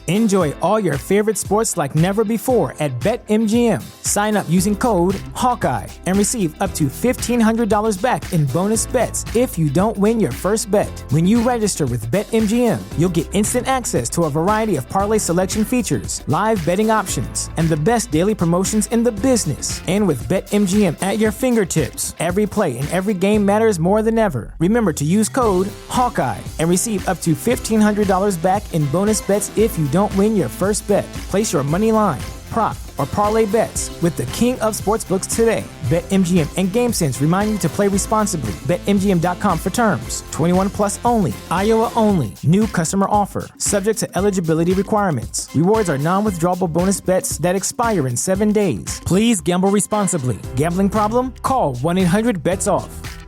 Enjoy all your favorite sports like never before at BetMGM. Sign up using code Hawkeye and receive up to $1,500 back in bonus bets if you don't win your first bet. When you register with BetMGM, you'll get instant access to a variety of parlay selection features, live betting options, and the best daily promotions in the business. And with BetMGM at your fingertips, every play and every game matters more than ever. Remember to use code Hawkeye and receive up to $1,500 back in bonus bets if you don't win your first bet. Place your money line, prop, or parlay bets with the king of sportsbooks today. BetMGM and GameSense remind you to play responsibly. BetMGM.com for terms. 21 plus only. Iowa only. New customer offer. Subject to eligibility requirements. Rewards are non-withdrawable bonus bets that expire in 7 days. Please gamble responsibly. Gambling problem? Call 1-800-BETS-OFF.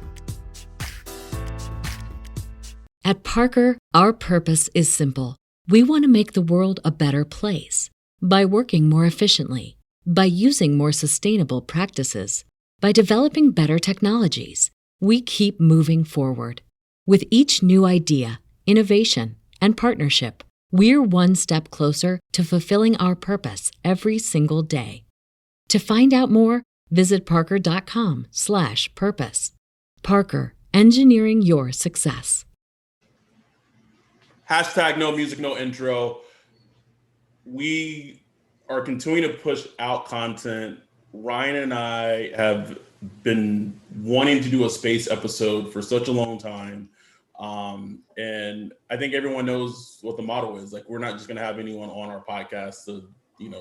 At Parker, our purpose is simple. We want to make the world a better place by working more efficiently, by using more sustainable practices, by developing better technologies. We keep moving forward. With each new idea, innovation, and partnership, we're one step closer to fulfilling our purpose every single day. To find out more, visit parker.com/purpose. Parker, engineering your success. Hashtag no music, no intro. We are continuing to push out content. Ryan and I have been wanting to do a space episode for such a long time. And I think everyone knows what the motto is. Like, we're not just going to have anyone on our podcast to,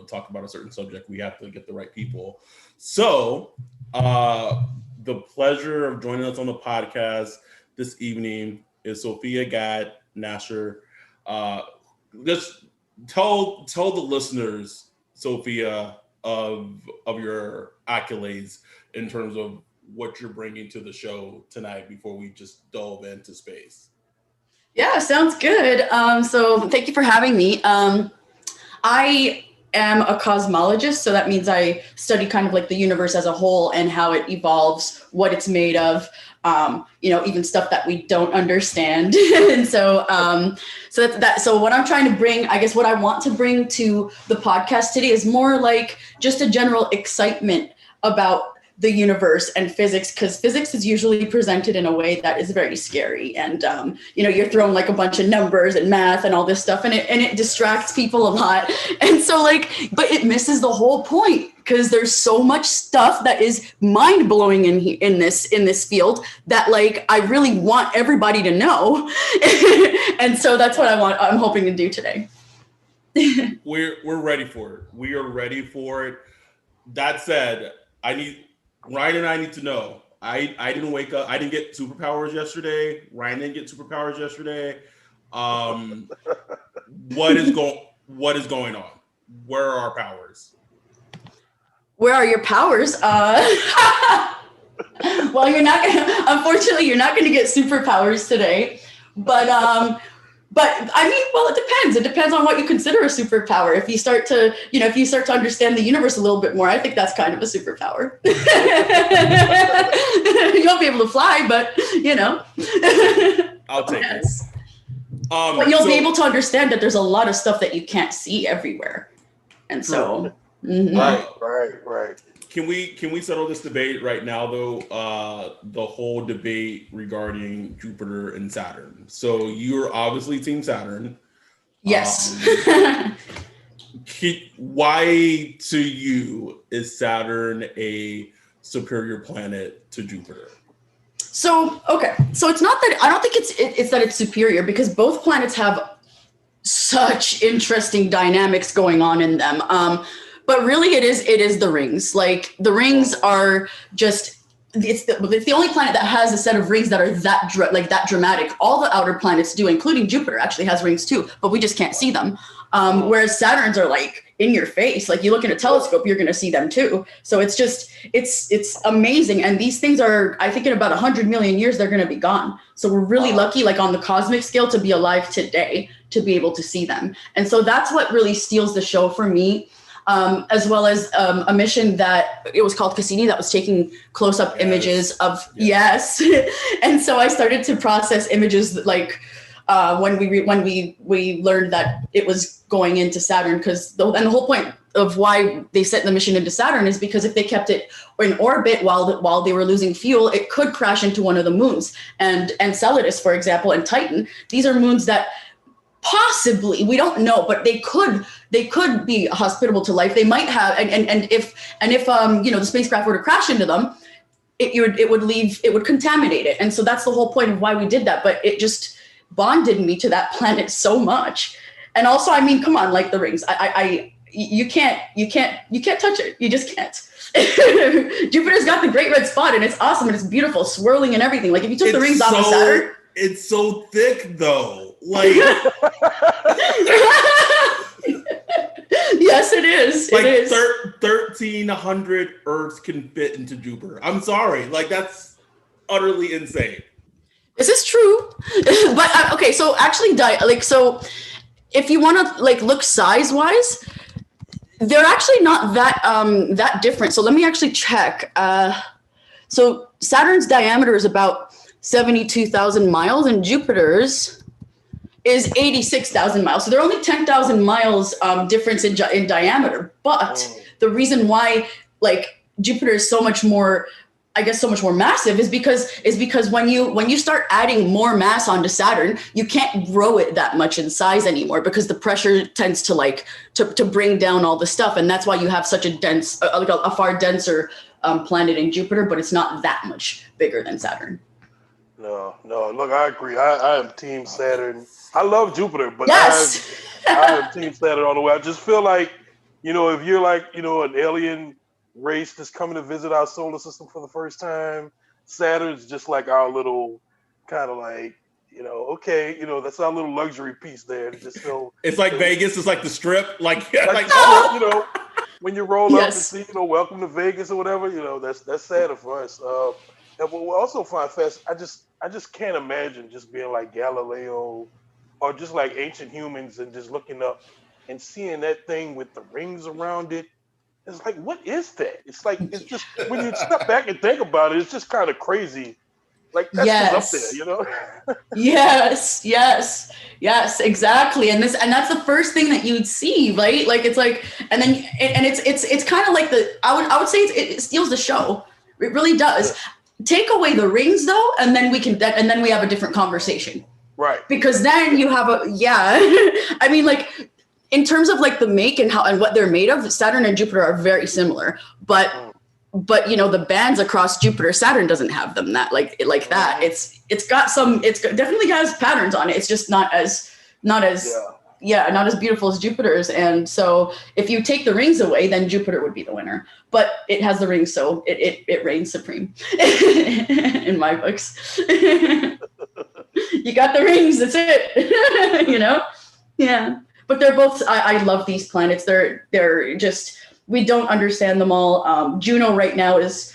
talk about a certain subject. We have to get the right people. So the pleasure of joining us on the podcast this evening is Sophia Gad-Nasr. Just tell the listeners, Sophia, of your accolades in terms of what you're bringing to the show tonight before we just delve into space. Yeah, sounds good. So thank you for having me. I am a cosmologist, so that means I study kind of like the universe as a whole and how it evolves, what it's made of, even stuff that we don't understand. And so that's that. So what I'm trying to bring, I guess what I want to bring to the podcast today is more like just a general excitement about the universe and physics, because physics is usually presented in a way that is very scary. And, you're throwing like a bunch of numbers and math and all this stuff, and it distracts people a lot. And so but it misses the whole point, because there's so much stuff that is mind blowing in this field that I really want everybody to know. And so that's what I'm hoping to do today. We're ready for it. We are ready for it. That said, Ryan and I need to know. I didn't wake up. I didn't get superpowers yesterday. Ryan didn't get superpowers yesterday. What is going on? Where are our powers? Where are your powers? Well, unfortunately, you're not going to get superpowers today. But I mean, well, it depends. It depends on what you consider a superpower. If you start to understand the universe a little bit more, I think that's kind of a superpower. You won't be able to fly, but I'll take it. But you'll be able to understand that there's a lot of stuff that you can't see everywhere. And so, Right. Can we settle this debate right now, though? The whole debate regarding Jupiter and Saturn. So you're obviously Team Saturn. Yes. Why to you is Saturn a superior planet to Jupiter? So it's not that I don't think it's that it's superior, because both planets have such interesting dynamics going on in them. But really, it is the rings. Like, the rings are just, it's the only planet that has a set of rings that are that dramatic. All the outer planets do, including Jupiter, actually has rings too, but we just can't see them. Whereas Saturn's are in your face. Like, you look in a telescope, you're going to see them too. So it's amazing. And these things are, I think in about 100 million years, they're going to be gone. So we're really lucky, on the cosmic scale, to be alive today, to be able to see them. And so that's what really steals the show for me. As well as a mission that it was called Cassini, that was taking close-up images of, yes. And so I started to process images when we learned that it was going into Saturn, and the whole point of why they sent the mission into Saturn is because if they kept it in orbit while they were losing fuel, it could crash into one of the moons. And Enceladus, for example, and Titan, these are moons that possibly, we don't know, but they could be hospitable to life. They might have, and if the spacecraft were to crash into them, it would contaminate it. And so that's the whole point of why we did that. But it just bonded me to that planet so much. And also, I mean, come on, like the rings, you can't touch it. You just can't. Jupiter's got the great red spot, and it's awesome, and it's beautiful, swirling and everything. Like if you took the rings off of Saturn, it's so thick though. Like yes, it is. Like it is. 1,300 Earths can fit into Jupiter. I'm sorry, like that's utterly insane. This is true, but okay. So actually, so if you want to look size wise, they're actually not that different. So let me actually check. So Saturn's diameter is about 72,000 miles, and Jupiter's is 86,000 miles. So they're only 10,000 miles difference in diameter. But the reason why Jupiter is so much more massive is because when you start adding more mass onto Saturn, you can't grow it that much in size anymore because the pressure tends to bring down all the stuff, and that's why you have such a dense, a far denser planet in Jupiter, but it's not that much bigger than Saturn. No, look, I agree. I am Team Saturn. I love Jupiter, but yes! I am Team Saturn all the way. I just feel like, if you're an alien race that's coming to visit our solar system for the first time, Saturn's just like our little kind of okay, that's our little luxury piece there. Just so it's like Vegas, it's like the Strip, when you roll up and see, welcome to Vegas or whatever, that's Saturn for us. And what we also find fast, I just can't imagine just being like Galileo or just like ancient humans and just looking up and seeing that thing with the rings around it. It's like, what is that? It's like, it's just, when you step back and think about it, it's just kind of crazy. Like, that's just up there, Yes, exactly. And that's the first thing that you'd see, right? Like, it's like, and then, and it's kind of like I would say it steals the show. It really does. Yeah. Take away the rings though, and then we have a different conversation. Right. Because then you have I mean, in terms of the make and what they're made of, Saturn and Jupiter are very similar, but the bands across Jupiter, Saturn doesn't have them that that. It definitely has patterns on it. It's just not as beautiful as Jupiter's. And so if you take the rings away, then Jupiter would be the winner. But it has the rings, so it reigns supreme in my books. You got the rings, that's it. Yeah. But they're both, I love these planets. They're just, we don't understand them all. Juno right now is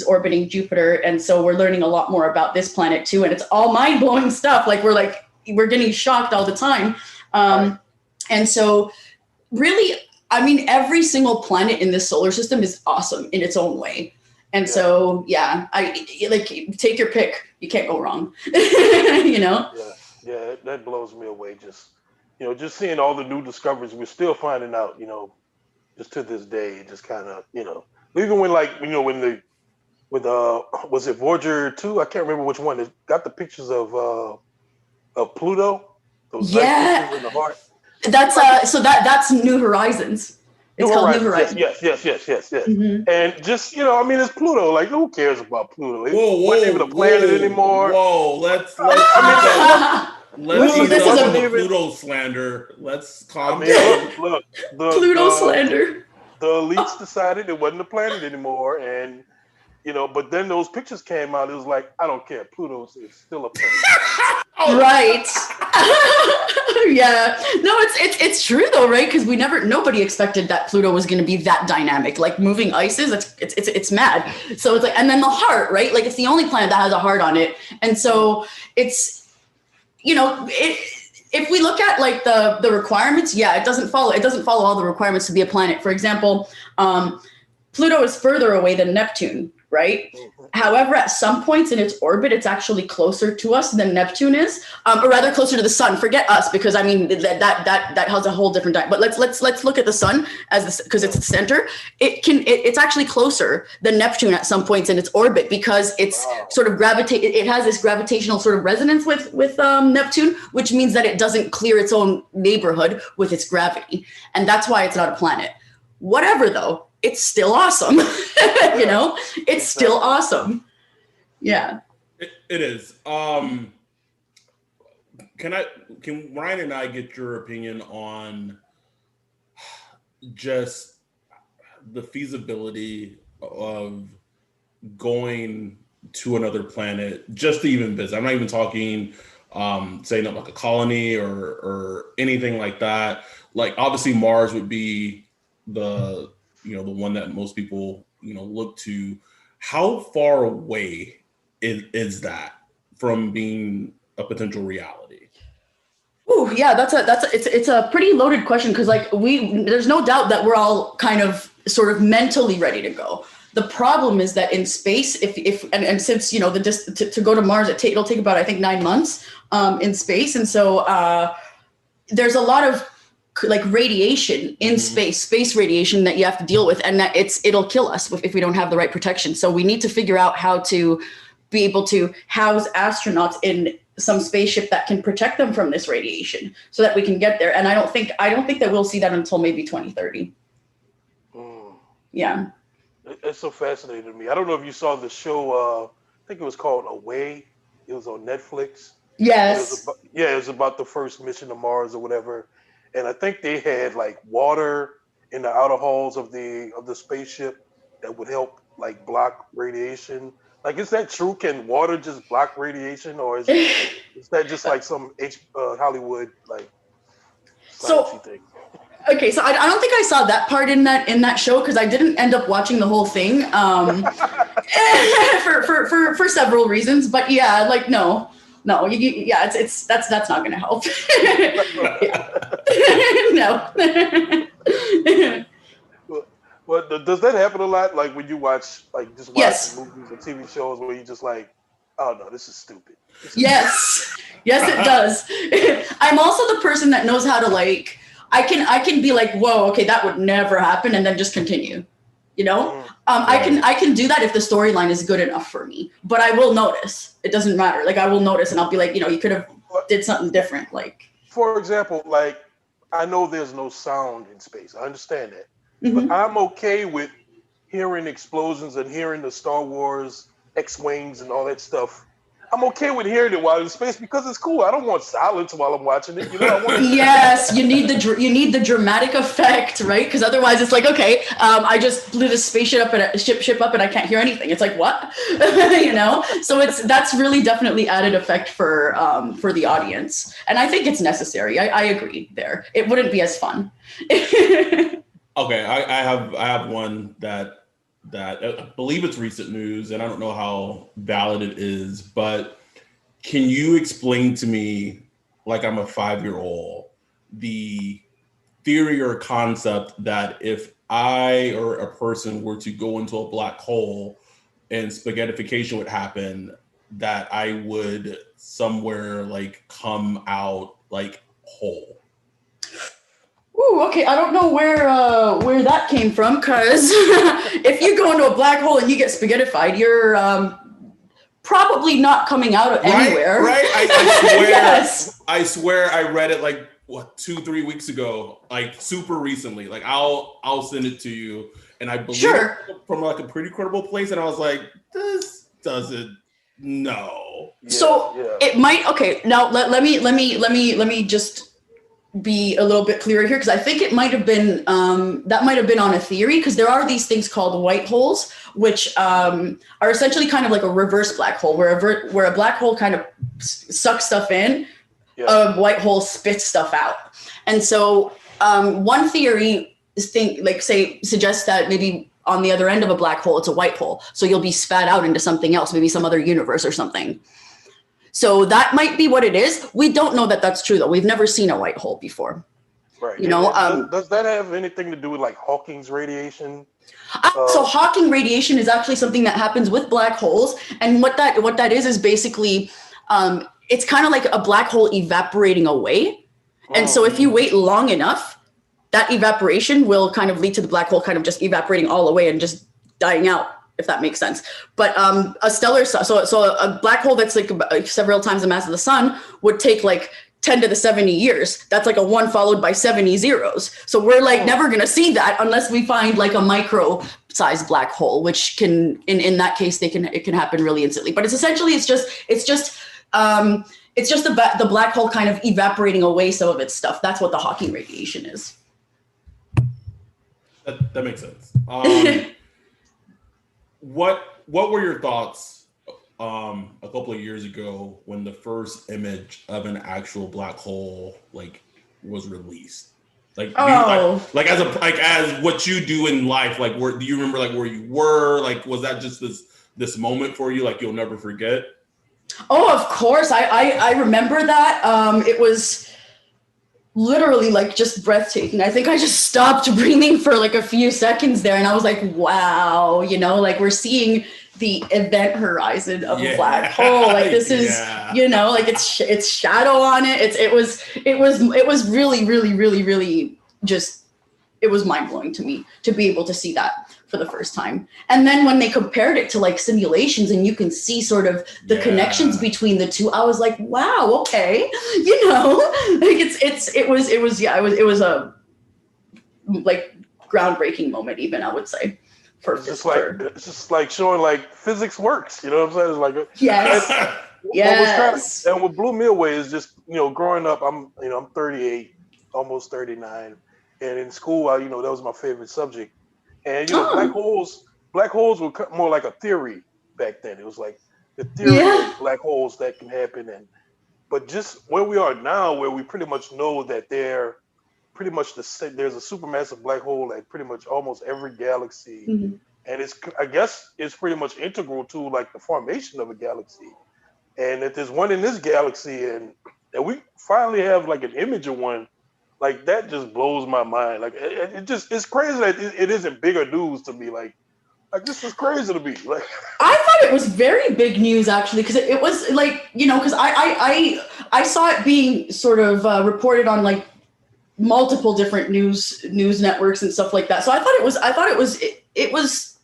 orbiting Jupiter. And so we're learning a lot more about this planet too. And it's all mind blowing stuff. We're getting shocked all the time. And so really, I mean, every single planet in this solar system is awesome in its own way. And so, take your pick. You can't go wrong, Yeah, that blows me away. Just seeing all the new discoveries we're still finding out, just to this day, just kind of, even when was it Voyager 2? I can't remember which one. It got the pictures of Pluto. Those nice pictures in the heart. That's New Horizons. It's called New Horizons. Yes. Mm-hmm. And just, it's Pluto. Who cares about Pluto? It wasn't even a planet anymore. Let's Pluto slander. Let's calm down. Look, Pluto slander. The elites decided it wasn't a planet anymore, and but then those pictures came out. It was like, I don't care. Pluto is still a planet. Right. Yeah. No, it's true though, right? Because nobody expected that Pluto was going to be that dynamic, moving ices. It's mad. So it's and then the heart, right? It's the only planet that has a heart on it, and so it's. If we look at the requirements, it doesn't follow all the requirements to be a planet. For example, Pluto is further away than Neptune right? However, at some points in its orbit, it's actually closer to us than Neptune is, or rather closer to the sun. Forget us, because I mean that has a whole different time. But let's look at the sun as because it's the center. It's actually closer than Neptune at some points in its orbit, because it's sort of it has this gravitational sort of resonance with Neptune, which means that it doesn't clear its own neighborhood with its gravity, and that's why it's not a planet. Whatever, though. It's still awesome. It's still awesome. Yeah. It is. Can Ryan and I get your opinion on just the feasibility of going to another planet just to even visit? I'm not even talking setting up like a colony or anything like that. Like, obviously Mars would be the one that most people, look to. How far away is that from being a potential reality? Oh, yeah, it's a pretty loaded question, because there's no doubt that we're all kind of sort of mentally ready to go. The problem is that in space, and since to go to Mars, it'll take about, I think, 9 months in space, and so there's a lot of radiation in space radiation that you have to deal with, and that it'll kill us if we don't have the right protection. So we need to figure out how to be able to house astronauts in some spaceship that can protect them from this radiation, so that we can get there. And I don't think that we'll see that until maybe 2030. Yeah, it's so fascinating to me. I don't know if you saw the show. I think it was called Away. It was on Netflix. Yes. It was about the first mission to Mars or whatever. And I think they had water in the outer halls of the spaceship that would help block radiation. Is that true? Can water just block radiation, or is that just some Hollywood sciencey thing? Okay, so I don't think I saw that part in that show, because I didn't end up watching the whole thing for several reasons. But yeah, no. That's not going to help. No. Well, does that happen a lot? When you watch, just watch Yes. movies or TV shows where you just oh no, this is stupid. Yes, it does. I'm also the person that knows how to I can be whoa, okay, that would never happen, and then just continue. I can do that if the storyline is good enough for me, but I will notice. It doesn't matter. I will notice, and I'll be you could have did something different. For example, I know there's no sound in space. I understand that, but I'm okay with hearing explosions and hearing the Star Wars X-wings and all that stuff. I'm okay with hearing it while in space because it's cool. I don't want silence while I'm watching it. Yes, you need the dramatic effect, right? Because otherwise, it's okay. I just blew this spaceship up and I can't hear anything. It's what, So that's really definitely added effect for the audience, and I think it's necessary. I agree there. It wouldn't be as fun. Okay, I have one that I believe it's recent news, and I don't know how valid it is, but can you explain to me, I'm a 5-year-old, the theory or concept that if I or a person were to go into a black hole and spaghettification would happen, that I would somewhere come out whole? Ooh, okay. I don't know where that came from, because if you go into a black hole and you get spaghettified, you're probably not coming out anywhere. Right? I swear. Yes. I swear I read it 2-3 weeks ago, super recently. I'll send it to you, and I believe Sure. it from a pretty credible place, and I was this doesn't. No. So it might. Okay. Now let me just be a little bit clearer here, because I think it might have been that might have been on a theory, because there are these things called white holes, which are essentially kind of like a reverse black hole, where a black hole kind of sucks stuff in, a white hole spits stuff out. And so one theory suggests that maybe on the other end of a black hole it's a white hole, so you'll be spat out into something else, maybe some other universe or something. So that might be what it is. We don't know that that's true, though. We've never seen a white hole before. Right. You know, does that have anything to do with Hawking's radiation? So Hawking radiation is actually something that happens with black holes, and what that is basically it's kind of like a black hole evaporating away. And so if you wait long enough, that evaporation will kind of lead to the black hole kind of just evaporating all away and just dying out, if that makes sense. But so a black hole that's like several times the mass of the sun would take like 10 to the 70 years. That's like a 1 followed by 70 zeros. So we're like never going to see that unless we find like a micro sized black hole, which can, in that case, it can happen really instantly. But it's essentially, it's just the black hole kind of evaporating away some of its stuff. That's what the Hawking radiation is. That makes sense. What were your thoughts a couple of years ago when the first image of an actual black hole like was released? Like, as what you do in life, like, do you remember like where you were? Like, was that just this moment for you, like you'll never forget? Oh, of course. I remember that. It was literally like just breathtaking. I think I just stopped breathing for like a few seconds there, and I was like, wow, like we're seeing the event horizon of a black hole. Like this is, like it's shadow on it. It was really, really, really, really just, it was mind blowing to me to be able to see that for the first time. And then when they compared it to like simulations and you can see sort of the connections between the two, I was like, wow, okay. Like it was a like groundbreaking moment even, I would say. It's just like showing like physics works, you know what I'm saying? It's like yes. And what blew me away is just growing up, I'm 38, almost 39, and in school, that was my favorite subject. And black holes were more like a theory back then. It was like the theory of black holes that can happen, but just where we are now, where we pretty much know that they're pretty much there's a supermassive black hole at pretty much almost every galaxy, and I guess it's pretty much integral to like the formation of a galaxy. And if there's one in this galaxy, and we finally have like an image of one, like that just blows my mind. Like it's crazy that it isn't bigger news to me. Like this is crazy to me. Like I thought it was very big news actually, because it was like because I saw it being sort of reported on like multiple different news networks and stuff like that. So I thought it was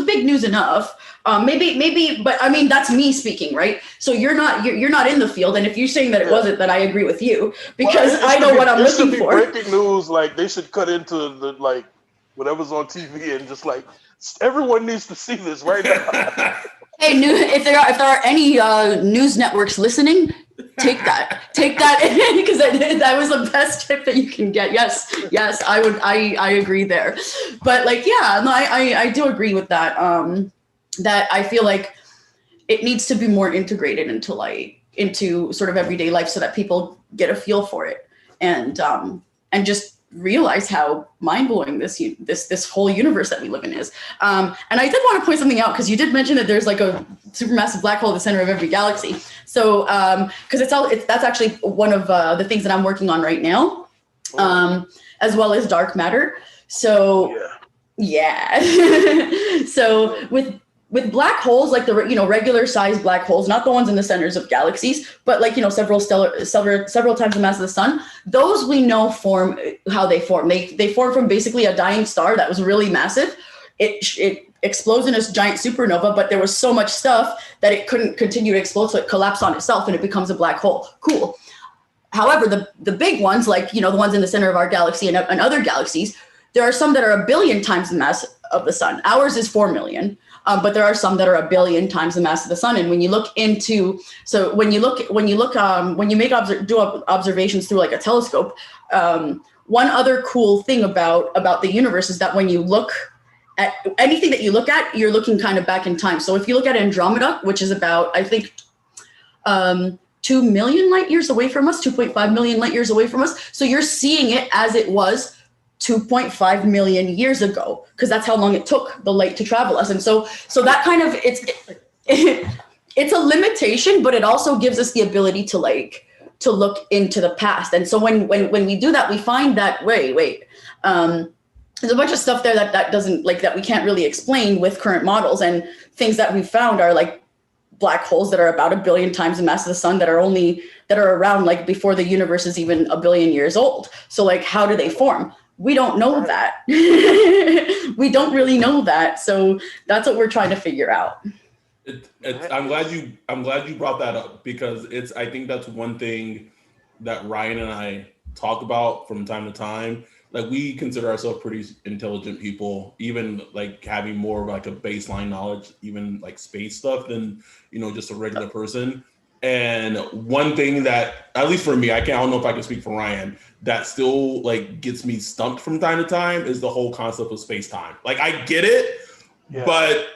big news enough. Maybe, but I mean that's me speaking, right? So you're not in the field, and if you're saying that it wasn't, then I agree with you because I know what I'm looking for. Breaking news, like they should cut into the like whatever's on TV and just like everyone needs to see this right now. Hey, if there are any news networks listening, take that because that was the best tip that you can get. Yes, I agree there. But like, I do agree with that. That I feel like it needs to be more integrated into sort of everyday life so that people get a feel for it and just realize how mind-blowing this whole universe that we live in is. And I did want to point something out because you did mention that there's like a supermassive black hole at the center of every galaxy. So because that's actually one of the things that I'm working on right now, as well as dark matter. So so with black holes, like the regular sized black holes, not the ones in the centers of galaxies, but like several times the mass of the sun, those we know form how they form. They form from basically a dying star that was really massive. It explodes in a giant supernova, but there was so much stuff that it couldn't continue to explode, so it collapsed on itself and it becomes a black hole. Cool. However, the big ones, like the ones in the center of our galaxy and other galaxies, there are some that are 1 billion times the mass of the sun. Ours is 4 million. But there are some that are 1 billion times the mass of the sun. And when you make observations through like a telescope, one other cool thing about the universe is that when you look at anything that you look at, you're looking kind of back in time. So if you look at Andromeda, which is about, I think, 2 million light years away from us, 2.5 million light years away from us. So you're seeing it as it was 2.5 million years ago, because that's how long it took the light to travel us. And so that kind of, it's a limitation, but it also gives us the ability to look into the past. And so when we do that, we find that, there's a bunch of stuff there that doesn't like that we can't really explain with current models, and things that we found are like black holes that are about 1 billion times the mass of the sun that are around like before the universe is even 1 billion years old. So like, how do they form? We don't know that. We don't really know that. So that's what we're trying to figure out. I'm glad you brought that up, because I think that's one thing that Ryan and I talk about from time to time. Like, we consider ourselves pretty intelligent people, even like having more of like a baseline knowledge, even like space stuff, than, just a regular person. And one thing that, at least for me, I don't know if I can speak for Ryan, that still like gets me stumped from time to time is the whole concept of space-time. Like, I get it, but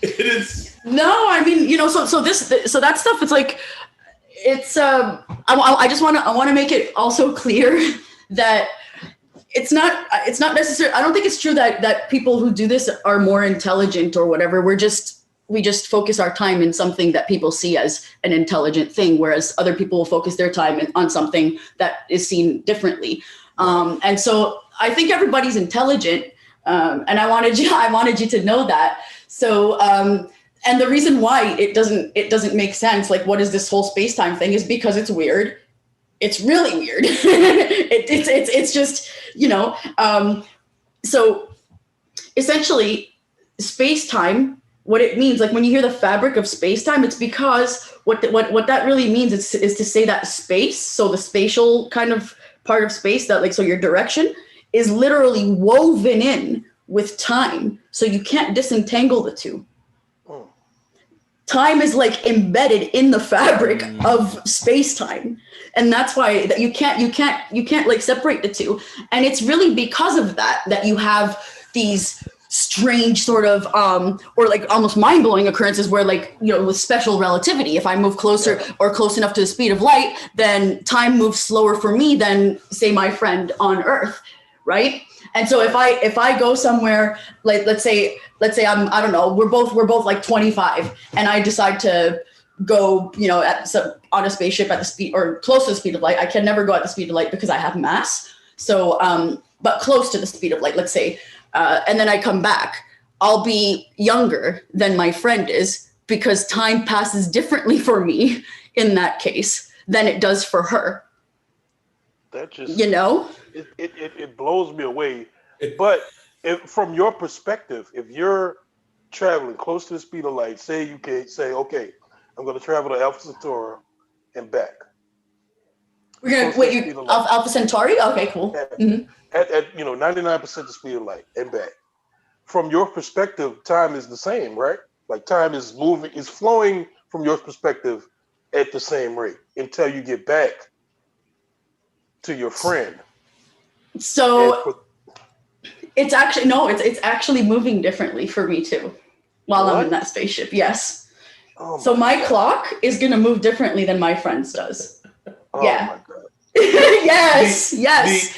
it is. No, I mean, so that stuff, it's like, it's, I just want to make it also clear that it's not necessary. I don't think it's true that people who do this are more intelligent or whatever. We just focus our time in something that people see as an intelligent thing, whereas other people will focus their time on something that is seen differently. And so I think everybody's intelligent, and I wanted you to know that. So, and the reason why it doesn't make sense, like, what is this whole space-time thing, is because it's weird. It's really weird. It's just, so essentially space-time, what it means, like when you hear the fabric of space-time, it's because what that really means is to say that space, so the spatial kind of part of space, that like, so your direction is literally woven in with time. So you can't disentangle the two. Time is like embedded in the fabric of space-time. And that's why that you can't like separate the two. And it's really because of that you have these strange sort of or like almost mind-blowing occurrences where, like, with special relativity, if I move closer or close enough to the speed of light, then time moves slower for me than, say, my friend on Earth, right? And so if I go somewhere, like let's say I don't know, we're both like 25, and I decide to go, on a spaceship at the speed or close to the speed of light. I can never go at the speed of light because I have mass. So, but close to the speed of light, let's say, and then I come back, I'll be younger than my friend is, because time passes differently for me in that case than it does for her. That just, it blows me away. But from your perspective, if you're traveling close to the speed of light, say you can say, okay, I'm going to travel to Alpha Centauri and back. We're going to Alpha Centauri? Okay, cool. Mm-hmm. At 99% the speed of light and back. From your perspective, time is the same, right? Like, time is moving, is flowing from your perspective at the same rate until you get back to your friend. So it's actually moving differently for me too while I'm in that spaceship. Yes. Oh, so my clock is going to move differently than my friend's does. Oh, yeah. My God. Yes. The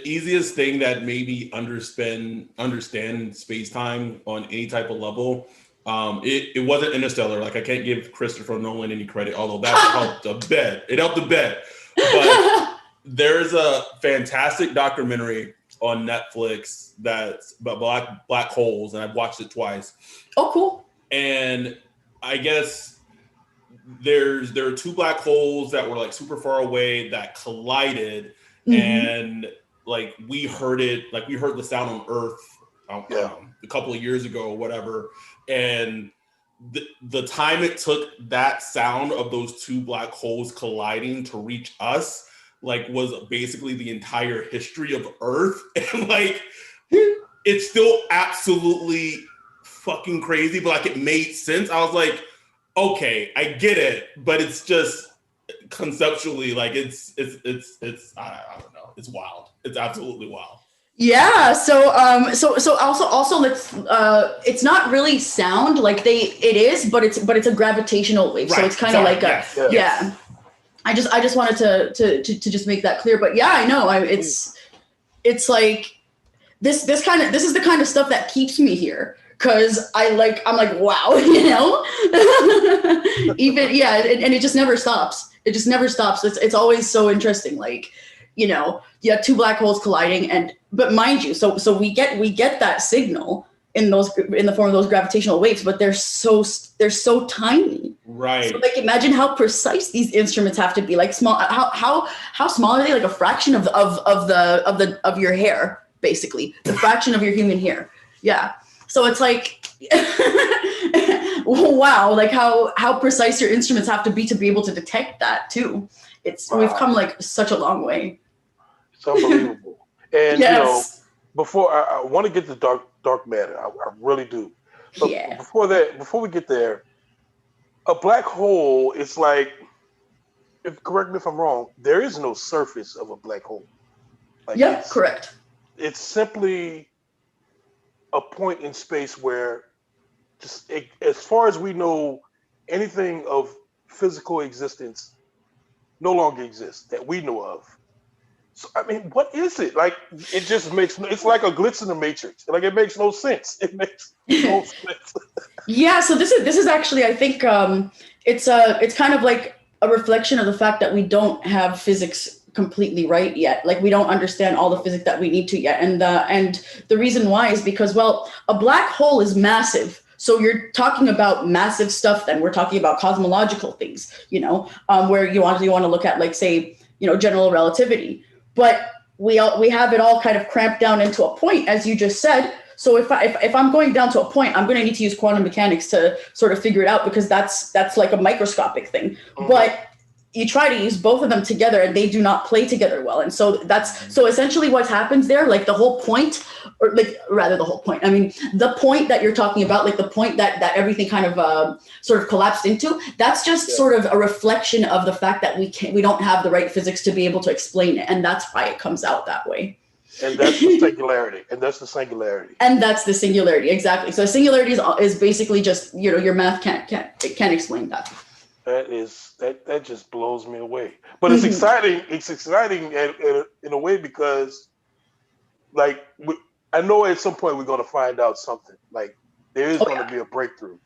easiest thing that maybe understand space-time on any type of level, it wasn't Interstellar. Like, I can't give Christopher Nolan any credit, although that helped a bit. It helped a bit. But there's a fantastic documentary on Netflix that's about black holes, and I've watched it twice. Oh, cool. And I guess there are two black holes that were like super far away that collided, and like we heard the sound on Earth a couple of years ago or whatever, and the time it took that sound of those two black holes colliding to reach us, like, was basically the entire history of Earth. And like, it's still absolutely fucking crazy, but like, it made sense. I was like, okay, I get it, but it's just conceptually, like, it's I don't know, it's wild. It's absolutely wild. Yeah. So also let's it's not really sound, like it is, but it's a gravitational wave. Right. So it's kind of like yeah. I just wanted to just make that clear. But yeah, I know. It's like this is the kind of stuff that keeps me here. Cause I'm like, wow, even, and it just never stops. It just never stops. It's always so interesting. Like, you have two black holes colliding, but mind you, so we get that signal in the form of those gravitational waves, but they're so tiny. Right. So like imagine how precise these instruments have to be. Like small, how small are they? Like a fraction of your hair, basically, the fraction of your human hair. Yeah. So it's like, wow, like how precise your instruments have to be able to detect that too. We've come like such a long way. It's unbelievable. And yes. Before I want to get to dark matter, I really do. But before we get there, a black hole is like, correct me if I'm wrong, there is no surface of a black hole. Like correct. It's simply a point in space where, as far as we know, anything of physical existence no longer exists that we know of. So, I mean, what is it? Like, it just it's like a glitch in the matrix. Like, it makes no sense. It makes no sense. Yeah, so this is actually, I think, it's kind of like a reflection of the fact that we don't have physics completely right yet. Like, we don't understand all the physics that we need to yet. And the reason why is because, well, a black hole is massive. So you're talking about massive stuff. Then we're talking about cosmological things, where you want to look at, like, say, general relativity. But we have it all kind of cramped down into a point, as you just said. So if I'm going down to a point, I'm going to need to use quantum mechanics to sort of figure it out, because that's like a microscopic thing. Mm-hmm. But you try to use both of them together and they do not play together well. And so so essentially what happens there, like the whole point, or like rather the whole point, I mean, the point that you're talking about, like the point that everything kind of sort of collapsed into, that's just sort of a reflection of the fact that we don't have the right physics to be able to explain it. And that's why it comes out that way. And that's the singularity. And that's the singularity, exactly. So singularity is basically just, your math can't explain that. That just blows me away. But it's exciting. It's exciting in a way because, like, I know at some point we're going to find out something. Like, there is going to be a breakthrough.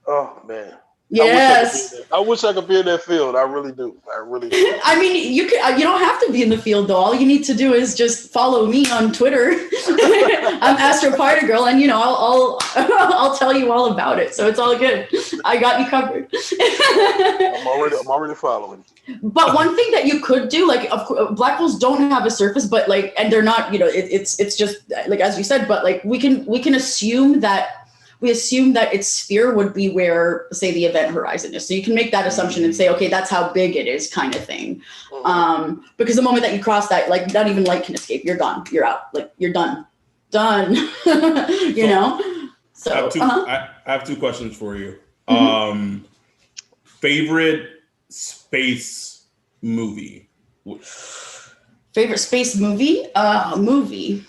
Oh man. Yes. I wish I could be in that field. I really do. I mean, you don't have to be in the field though. All you need to do is just follow me on Twitter. I'm Astro Party Girl, and I'll tell you all about it. So it's all good. I got you covered. I'm already following. But one thing that you could do, like, of course, black holes don't have a surface, but like, and they're not, it's just like, as you said, but like we can assume that. We assume that its sphere would be where, say, the event horizon is. So you can make that assumption and say, okay, that's how big it is, kind of thing. Because the moment that you cross that, like, not even light can escape. You're gone. You're out. Like, you're done. So I have two questions for you. Favorite space movie? Favorite space movie? Movie.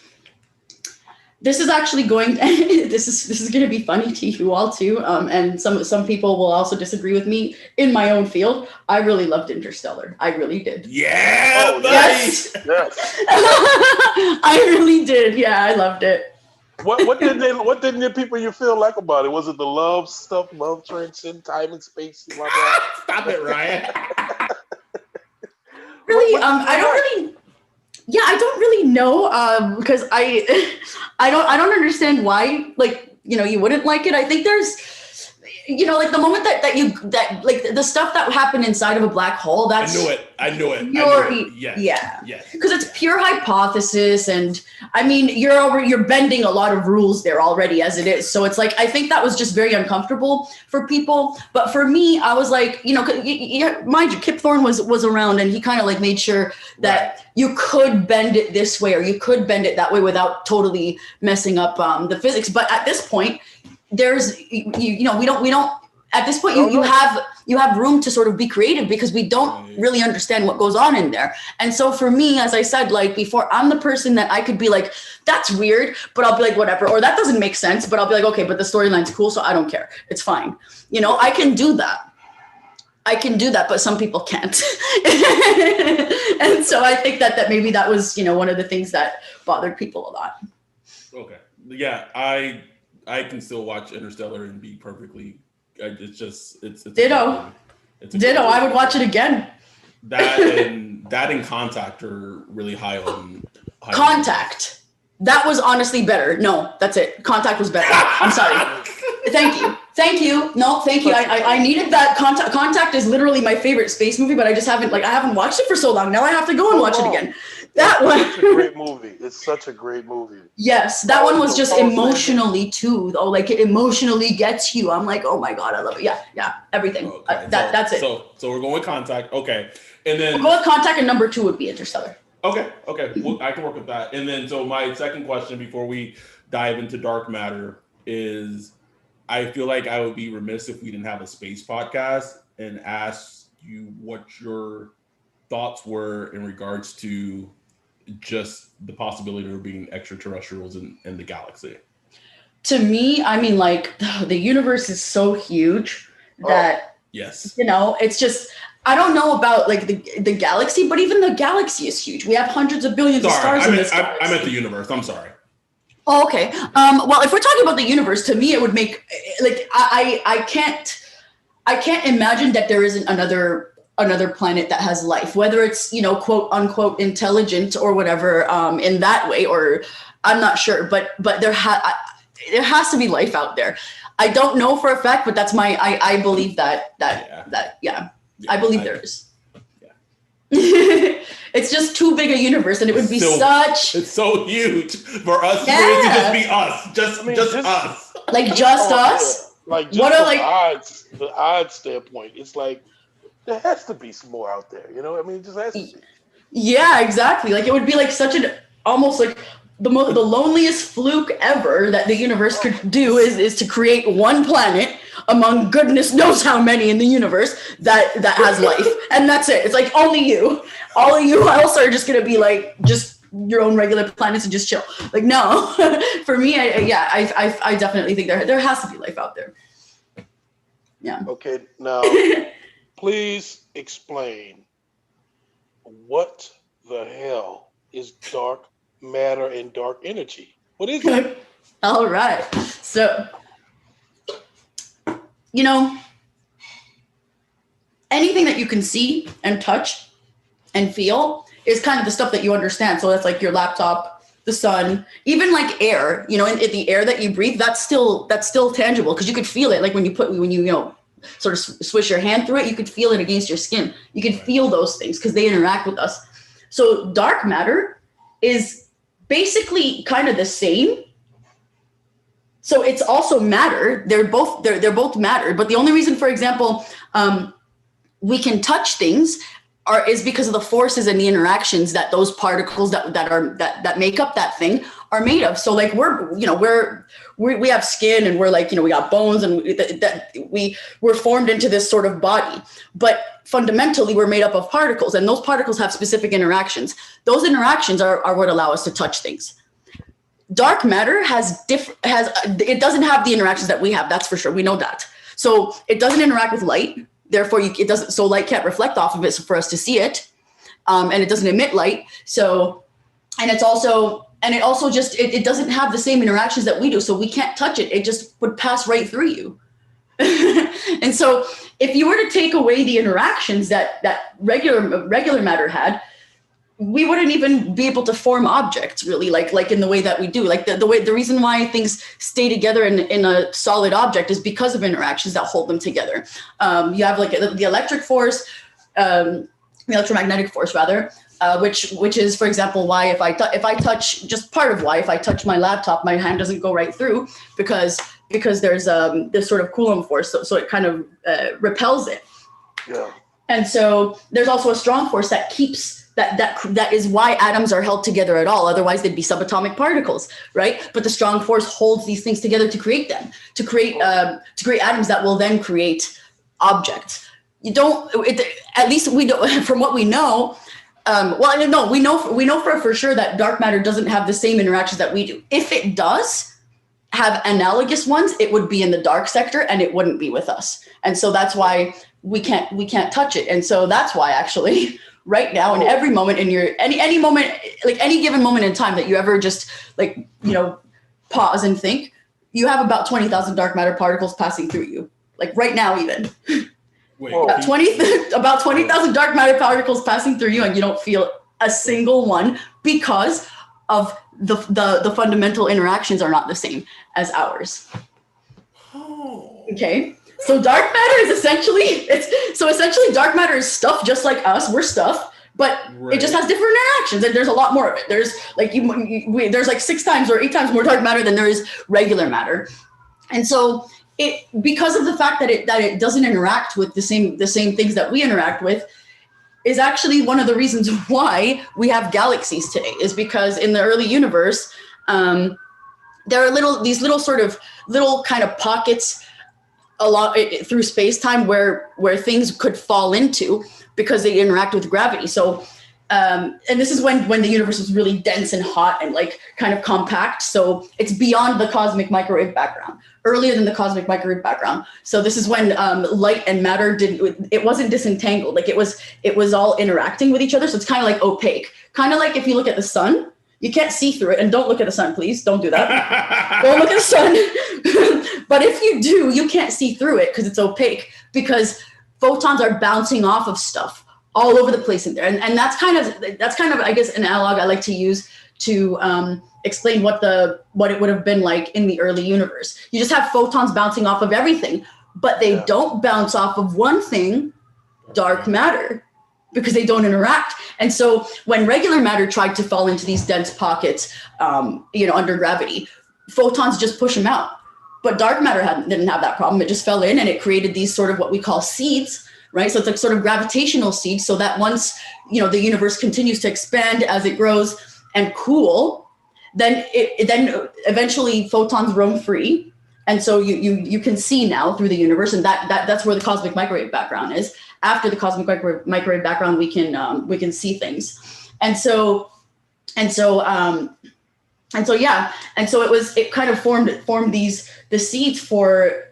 This is actually this is going to be funny to you all too. And some people will also disagree with me in my own field. I really loved Interstellar. I really did. Yeah. Oh, nice. Yes. I really did. Yeah, I loved it. What didn't the people you feel like about it? Was it the love stuff, love transcend time and space? Stop it, Ryan. Really, I don't really know, because I don't understand why, like, you wouldn't like it. I think there's, like the moment that like the stuff that happened inside of a black hole, that's I knew it. Yes. Because it's pure hypothesis, and I mean you're bending a lot of rules there already as it is. So it's like, I think that was just very uncomfortable for people. But for me, I was like, mind you, Kip Thorne was around, and he kind of like made sure that you could bend it this way or you could bend it that way without totally messing up the physics. But at this point, there's we don't at this point you have room to sort of be creative, because we don't really understand what goes on in there. And so for me, as I said, like before, I'm the person that I could be like, that's weird, but I'll be like, whatever, or that doesn't make sense, but I'll be like, okay, but the storyline's cool, so I don't care, it's fine. I can do that, but some people can't. And so I think that maybe that was one of the things that bothered people a lot. Okay. Yeah, I can still watch Interstellar and be perfectly. It's Ditto. I would watch it again. That and Contact are really high on. Contact. That was honestly better. No, that's it. Contact was better. I'm sorry. Thank you. No, thank you. I needed that. Contact is literally my favorite space movie, but I just haven't I haven't watched it for so long. Now I have to go and watch it again. That one. It's such a great movie. It's such a great movie. Yes, that one was just emotionally too, though. Like it emotionally gets you. I'm like, oh my God, I love it. Yeah, everything. Okay, that's it. So we're going with Contact. Okay, and then we'll go with Contact, and number 2 would be Interstellar. Okay. Well, I can work with that. And then, so my second question before we dive into dark matter is, I feel like I would be remiss if we didn't have a space podcast and ask you what your thoughts were in regards to just the possibility of being extraterrestrials in the galaxy. To me, I mean, like the universe is so huge that, yes, it's just, I don't know about like the galaxy, but even the galaxy is huge. We have hundreds of billions of stars in this galaxy. I meant the universe. I'm sorry. Oh, okay. Well, if we're talking about the universe, to me, it would make like I can't imagine that there isn't another planet that has life, whether it's quote unquote intelligent or whatever in that way, or I'm not sure, but there has to be life out there. I don't know for a fact, but that's I believe that I believe there is. Yeah. It's just too big a universe, and it would be It's so huge for us. Yeah. For it to just be us. Just us. Like just us? Like just what are the odds standpoint, it's like there has to be some more out there. It just has to be. Yeah, exactly. Like it would be like such an almost like the loneliest fluke ever that the universe could do is to create one planet among goodness knows how many in the universe that has life, and that's it. It's like only you, all of you else are just gonna be like just your own regular planets and just chill. Like no, for me, I definitely think there has to be life out there. Yeah. Okay, now please explain what the hell is dark matter and dark energy. What is it? All right. So, anything that you can see and touch and feel is kind of the stuff that you understand. So that's like your laptop, the sun, even like air, in the air that you breathe, that's still tangible because you could feel it. Like when you sort of swish your hand through it, you could feel it against your skin. You could feel those things because they interact with us. So dark matter is basically kind of the same. So it's also matter. They're both matter. But the only reason, for example, we can touch things is because of the forces and the interactions that those particles that make up that thing are made of. So like we have skin and we're like, we got bones and we're formed into this sort of body, but fundamentally we're made up of particles, and those particles have specific interactions. Those interactions are what allow us to touch things. Dark matter it doesn't have the interactions that we have. That's for sure. We know that. So it doesn't interact with light. Therefore, it doesn't. So light can't reflect off of it for us to see it, and it doesn't emit light. So, and it also just it doesn't have the same interactions that we do. So we can't touch it. It just would pass right through you. And so, if you were to take away the interactions that regular matter had, we wouldn't even be able to form objects really like in the way that we do. Like the reason why things stay together in a solid object is because of interactions that hold them together. You have like the electric force, the electromagnetic force rather, which is, for example, why if I touch just part of why if I touch my laptop, my hand doesn't go right through because there's this sort of Coulomb force, so it kind of repels it. Yeah. And so there's also a strong force that keeps that is why atoms are held together at all. Otherwise, they'd be subatomic particles, right? But the strong force holds these things together to create them, to create atoms that will then create objects. At least we don't, from what we know. We know for sure that dark matter doesn't have the same interactions that we do. If it does have analogous ones, it would be in the dark sector and it wouldn't be with us. And so that's why we can't touch it. And so that's why actually right now in every moment in your any moment, like any given moment in time that you ever just like, pause and think, you have about 20,000 dark matter particles passing through you. Like right now even. Wait, about 20,000 dark matter particles passing through you, and you don't feel a single one because of the fundamental interactions are not the same as ours. Oh. Okay. So dark matter is essentially dark matter is stuff just like us. We're stuff, but it just has different interactions, and there's a lot more of it. There's like there's like 6 times or 8 times more dark matter than there is regular matter, and so it, because of the fact that it doesn't interact with the same things that we interact with, is actually one of the reasons why we have galaxies today. Is because in the early universe, there are these little kind of pockets a lot through space-time where things could fall into because they interact with gravity. So, and this is when the universe was really dense and hot and like kind of compact. So it's beyond the cosmic microwave background, earlier than the cosmic microwave background. So this is when light and matter it wasn't disentangled. Like it was all interacting with each other. So it's kind of like opaque, kind of like if you look at the sun. You can't see through it, and don't look at the sun, please. Don't do that. Don't look at the sun. But if you do, you can't see through it because it's opaque, because photons are bouncing off of stuff all over the place in there. And that's kind of, I guess, an analog I like to use to explain what it would have been like in the early universe. You just have photons bouncing off of everything, but they don't bounce off of one thing, dark matter, because they don't interact. And so when regular matter tried to fall into these dense pockets, under gravity, photons just push them out. But dark matter didn't have that problem. It just fell in and it created these sort of what we call seeds, right? So it's like sort of gravitational seeds, so that once, the universe continues to expand as it grows and cool, then eventually photons roam free. And so you can see now through the universe, and that's where the cosmic microwave background is. After the cosmic microwave background, we can see things, and so it kind of formed the seeds for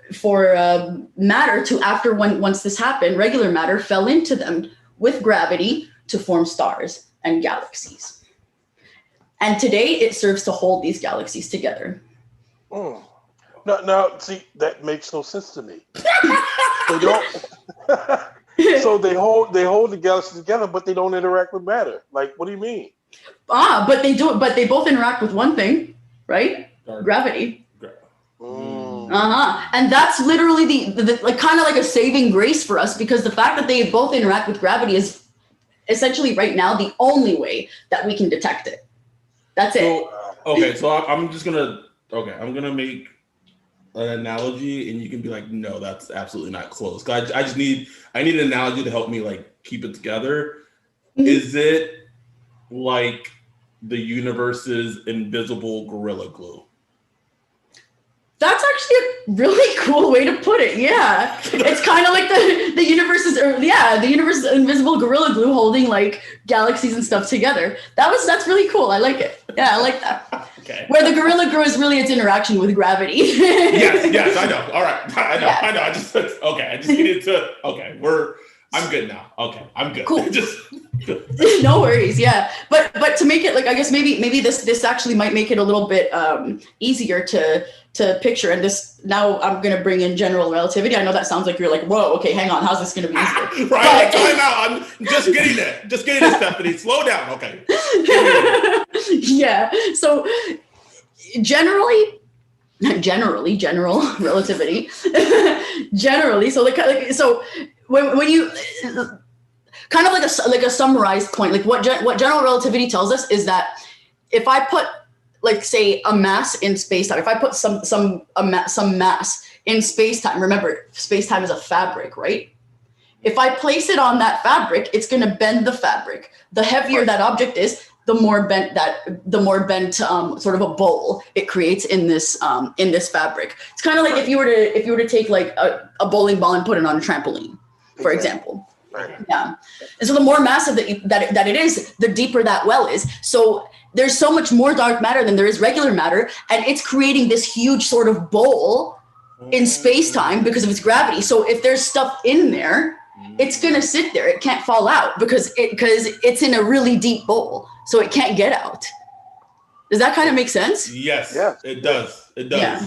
matter to, after once this happened, regular matter fell into them with gravity to form stars and galaxies, and today it serves to hold these galaxies together. Oh. Now, see, that makes no sense to me. They don't. So they hold the galaxies together, but they don't interact with matter. Like, what do you mean? But they do. But they both interact with one thing, right? Gravity. And that's literally the like kind of like a saving grace for us, because the fact that they both interact with gravity is essentially right now the only way that we can detect it. That's it. Okay, so I'm gonna make an analogy, and you can be like, no, that's absolutely not close. I need an analogy to help me like keep it together. Mm-hmm. Is it like the universe's invisible Gorilla Glue? That's actually a really cool way to put it. Yeah, it's kind of like the universe's invisible Gorilla Glue holding like galaxies and stuff together. That's really cool. I like it. Yeah, I like that. Okay. Where the Gorilla Glue is really its interaction with gravity. yes, I know. All right, I know. I just needed to. Okay, I'm good now. Okay, I'm good. Cool. No worries. Yeah, but to make it like, I guess maybe this actually might make it a little bit easier to picture. And this, now I'm going to bring in general relativity. I know that sounds like you're like, whoa, okay, hang on, how's this going to be easier? Right, time out. I'm just getting there. Stephanie. Slow down. Okay. Yeah. So general relativity. Generally, so when you kind of like a summarized point, like what general relativity tells us is that if I put, like, say, a mass in space-time, if I put some mass in space-time, remember, space-time is a fabric, right? If I place it on that fabric, it's going to bend the fabric. The heavier that object is, the more bent sort of a bowl it creates in this fabric. It's kind of like if you were to take like a bowling ball and put it on a trampoline, for example. Right. Yeah. And so the more massive that it is, the deeper that well is. So there's so much more dark matter than there is regular matter, and it's creating this huge sort of bowl in space-time because of its gravity. So if there's stuff in there, it's going to sit there. It can't fall out because it's in a really deep bowl. So it can't get out. Does that kind of make sense? Yes, yeah. It does. It does. Yeah.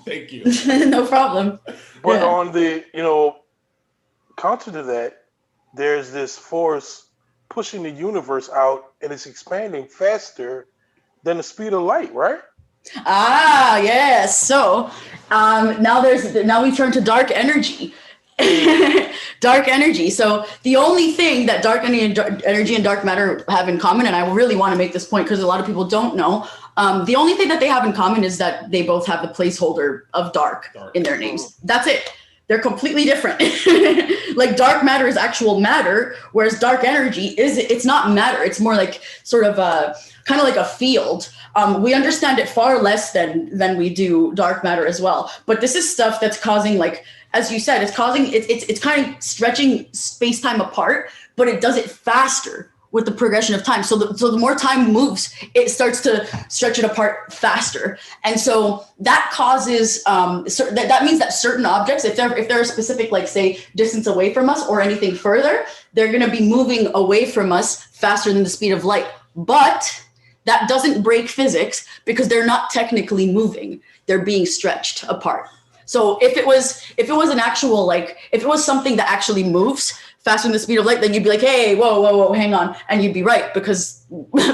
Thank you. No problem. But on the, counter to that, there's this force pushing the universe out, and it's expanding faster than the speed of light, right? Ah, yes. So now we turn to dark energy. Dark energy. So the only thing that dark energy and dark matter have in common, and I really want to make this point because a lot of people don't know, the only thing that they have in common is that they both have the placeholder of dark in their names. That's it. They're completely different. Like dark matter is actual matter, whereas dark energy it's not matter. It's more like sort of kind of like a field. We understand it far less than we do dark matter as well. But this is stuff that's causing, like, as you said, it's kind of stretching space-time apart, but it does it faster with the progression of time. So the more time moves, it starts to stretch it apart faster. And so that causes, that means that certain objects, if they're a specific, like say, distance away from us or anything further, they're gonna be moving away from us faster than the speed of light. But that doesn't break physics because they're not technically moving. They're being stretched apart. So if it was an actual, like, if it was something that actually moves faster than the speed of light, then you'd be like, hey, whoa, hang on. And you'd be right because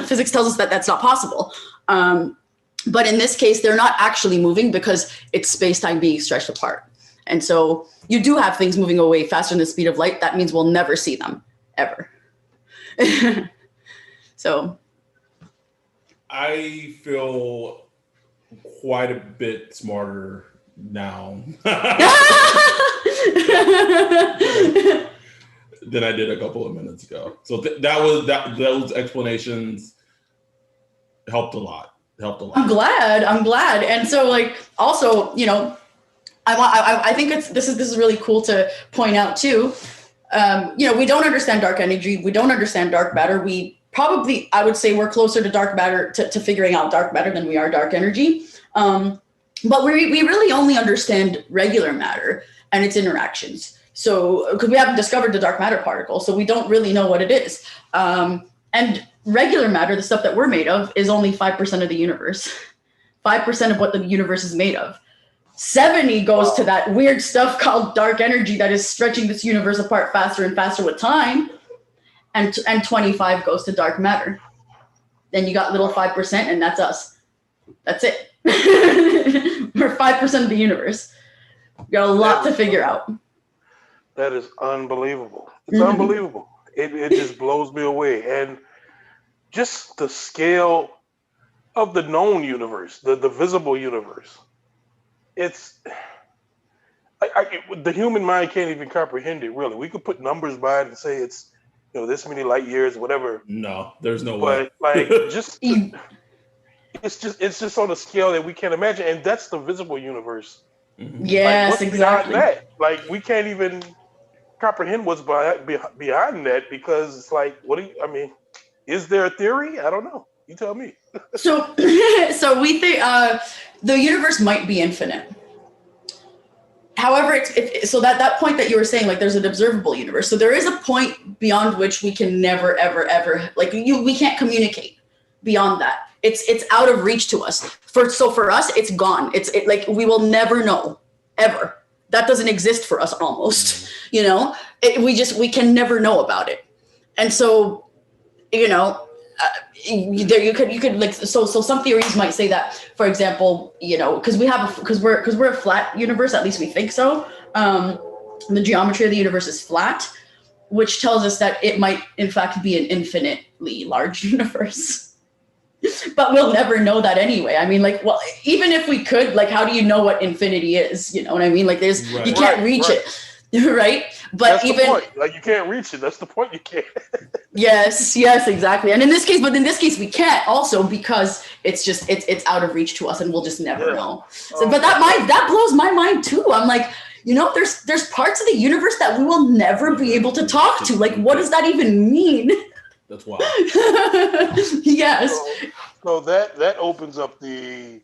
physics tells us that that's not possible. But in this case, they're not actually moving because it's space-time being stretched apart. And so you do have things moving away faster than the speed of light. That means we'll never see them, ever. So I feel quite a bit smarter now than I did a couple of minutes ago. So those explanations helped a lot. I'm glad. And so, like, also, you know, I think this is really cool to point out too. You know, we don't understand dark energy. We don't understand dark matter. I would say we're closer to dark matter to figuring out dark matter than we are dark energy. But we really only understand regular matter and its interactions. So, because we haven't discovered the dark matter particle, so we don't really know what it is. And regular matter, the stuff that we're made of, is only 5% of the universe. 5% of what the universe is made of. 70 goes to that weird stuff called dark energy that is stretching this universe apart faster and faster with time. And 25 goes to dark matter. Then you got little 5%, and that's us. That's it. We're 5% of the universe. We got a lot to figure out. That is unbelievable. It's unbelievable. It just blows me away. And just the scale of the known universe, the visible universe. It's the human mind can't even comprehend it, really. We could put numbers by it and say it's, you know, this many light years, whatever. No, there's no way. But like it's just on a scale that we can't imagine, and that's the visible universe. Yes, like, what's exactly. Beyond that? Like, we can't even comprehend what's beyond that, because it's like, is there a theory? I don't know. You tell me. So we think the universe might be infinite. However, so that point that you were saying, like, there's an observable universe. So there is a point beyond which we can never, ever, ever, like, we can't communicate beyond that. It's out of reach to us. For us, it's gone. Like, we will never know, ever. That doesn't exist for us almost, you know? We can never know about it. And so, you know, you could like, so some theories might say that, for example, you know, because we're a flat universe, at least we think so. The geometry of the universe is flat, which tells us that it might in fact be an infinitely large universe. But we'll never know that anyway. I mean, like, well, even if we could, like, how do you know what infinity is? You know what I mean? Like, you can't reach it, right? But that's the point. Like, you can't reach it. That's the point. You can't. Yes, exactly. And in this case, we can't also, because it's out of reach to us, and we'll just never know. So, but that blows my mind too. I'm like, you know, there's parts of the universe that we will never be able to talk to. Like, what does that even mean? That's wild. Yes. So that opens up the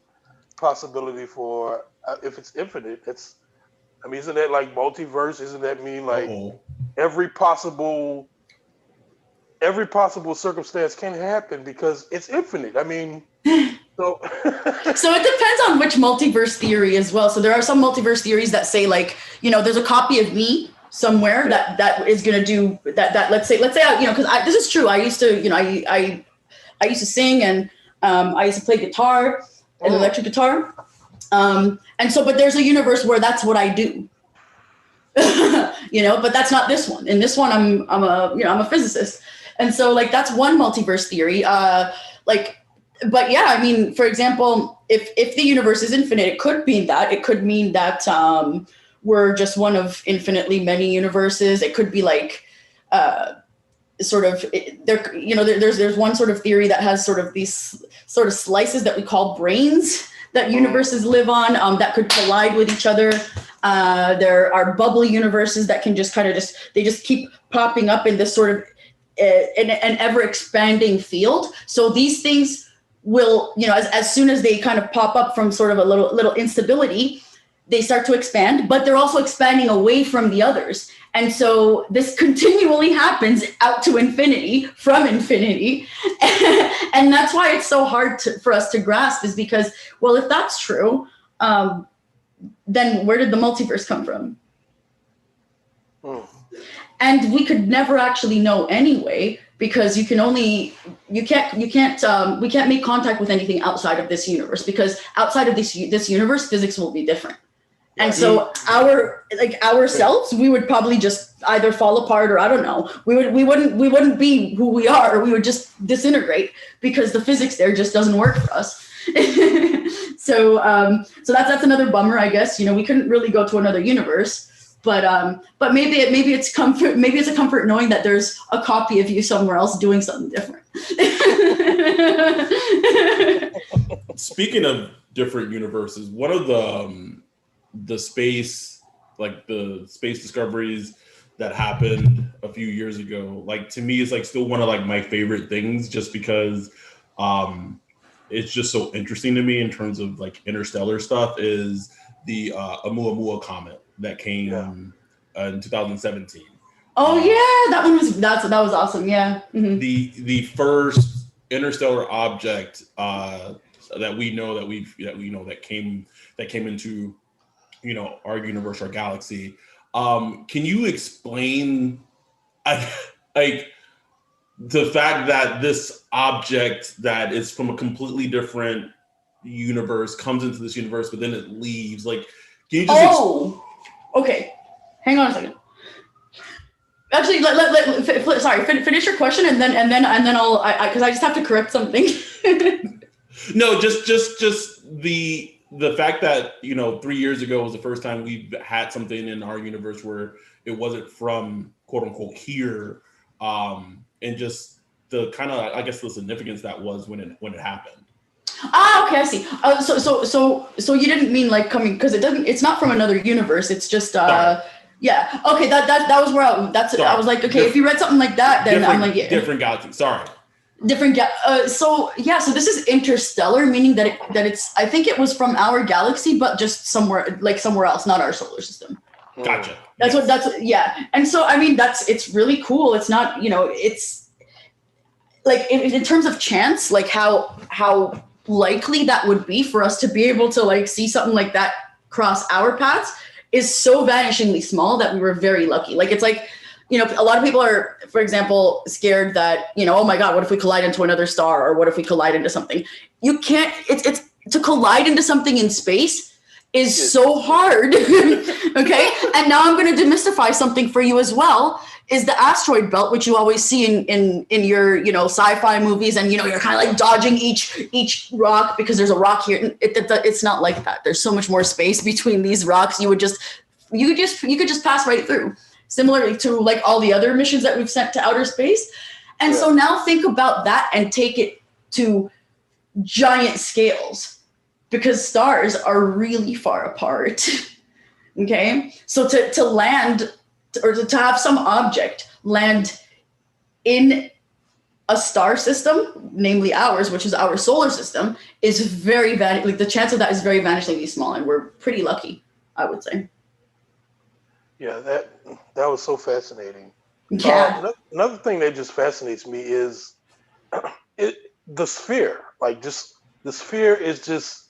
possibility for, if it's infinite, isn't that like multiverse? Isn't that mean like every possible circumstance can happen because it's infinite? I mean, so it depends on which multiverse theory as well. So there are some multiverse theories that say, like, you know, there's a copy of me somewhere that is going to do that. Let's say, because this is true. I used to, I used to sing, and I used to play guitar, an electric guitar. And so, but there's a universe where that's what I do, but that's not this one. In this one, I'm a physicist. And so like, that's one multiverse theory. But yeah, I mean, for example, if the universe is infinite, it could mean that we're just one of infinitely many universes. It could be like, there's one sort of theory that has sort of these sort of slices that we call brains that universes live on, that could collide with each other. There are bubbly universes that can just they just keep popping up in this sort of an ever expanding field. So these things will, as soon as they kind of pop up from sort of a little instability, they start to expand, but they're also expanding away from the others. And so this continually happens out to infinity, from infinity. And that's why it's so hard for us to grasp, is because, well, if that's true, then where did the multiverse come from? And we could never actually know anyway, because we can't make contact with anything outside of this universe, because outside of this universe, physics will be different. And so ourselves, we would probably just either fall apart, or I don't know, we wouldn't be who we are. We would just disintegrate, because the physics there just doesn't work for us. So that's another bummer, I guess. We couldn't really go to another universe, but maybe it's comfort. Maybe it's a comfort knowing that there's a copy of you somewhere else doing something different. Speaking of different universes, one of the space discoveries that happened a few years ago, like, to me, is like still one of like my favorite things, just because it's just so interesting to me in terms of like interstellar stuff, is the Oumuamua comet that came in 2017. Oh yeah, that was awesome. Yeah. Mm-hmm. The first interstellar object that we know that came into our universe, our galaxy. Can you explain like the fact that this object that is from a completely different universe comes into this universe, but then it leaves? Like, can you just okay, hang on a second. Actually, finish your question, and then I'll, because I just have to correct something. No, just the fact that 3 years ago was the first time we've had something in our universe where it wasn't from quote unquote here, and just the kind of, I guess, the significance that was when it happened. Okay, I see. So you didn't mean like coming, because it's not from another universe. It's just yeah. Okay, that was where I was like, okay, if you read something like that, then I'm like, yeah. Different galaxy. Sorry. Different so this is interstellar, meaning that it's, I think it was from our galaxy, but just somewhere else, not our solar system. Gotcha. Yeah. And so I mean, it's really cool. It's not, it's like in terms of chance, like how likely that would be for us to be able to like see something like that cross our paths is so vanishingly small that we were very lucky. Like, it's like, a lot of people are, for example, scared that, oh my God, what if we collide into another star, or what if we collide into something? You can't, it's to collide into something in space is so hard. Okay. And now I'm going to demystify something for you as well, is the asteroid belt, which you always see in your, sci-fi movies, and, you're kind of like dodging each rock because there's a rock here. It's not like that. There's so much more space between these rocks. You could just pass right through. Similarly to like all the other missions that we've sent to outer space. And so now think about that and take it to giant scales, because stars are really far apart. Okay. So to land, or to have some object land in a star system, namely ours, which is our solar system, is very the chance of that is very vanishingly small. And we're pretty lucky, I would say. Yeah, that was so fascinating. Yeah. Another thing that just fascinates me is the sphere. Like, just the sphere is just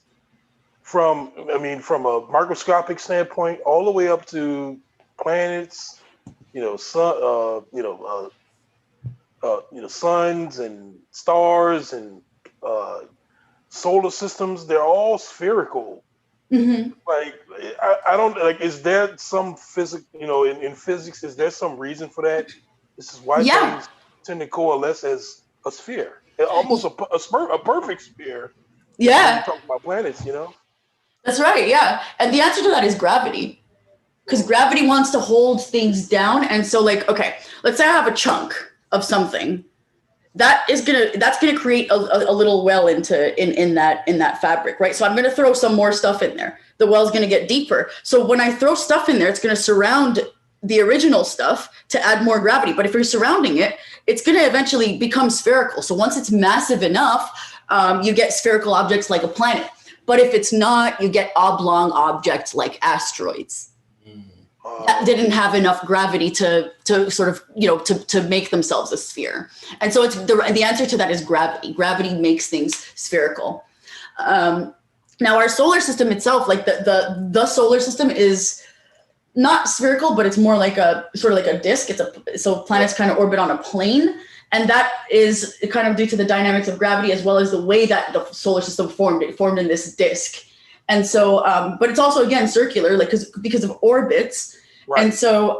from a microscopic standpoint all the way up to planets, suns and stars and solar systems. They're all spherical. Mm-hmm. Like I don't like. Is there some physics? In physics, is there some reason for that? This is why things tend to coalesce as a sphere, almost a perfect sphere. Yeah, when you talk about planets, That's right. Yeah, and the answer to that is gravity, because gravity wants to hold things down. And so, like, okay, let's say I have a chunk of something. That's gonna create a little well in that fabric, right? So I'm gonna throw some more stuff in there. The well's gonna get deeper. So when I throw stuff in there, it's gonna surround the original stuff to add more gravity. But if you're surrounding it, it's gonna eventually become spherical. So once it's massive enough, you get spherical objects like a planet. But if it's not, you get oblong objects like asteroids. That didn't have enough gravity to sort of, to make themselves a sphere. And so the answer to that is gravity. Gravity makes things spherical. Now our solar system itself, like the solar system is not spherical, but it's more like a sort of like a disk. So planets kind of orbit on a plane. And that is kind of due to the dynamics of gravity, as well as the way that the solar system formed. It formed in this disk. And so, but it's also, again, circular, like because of orbits. Right. And so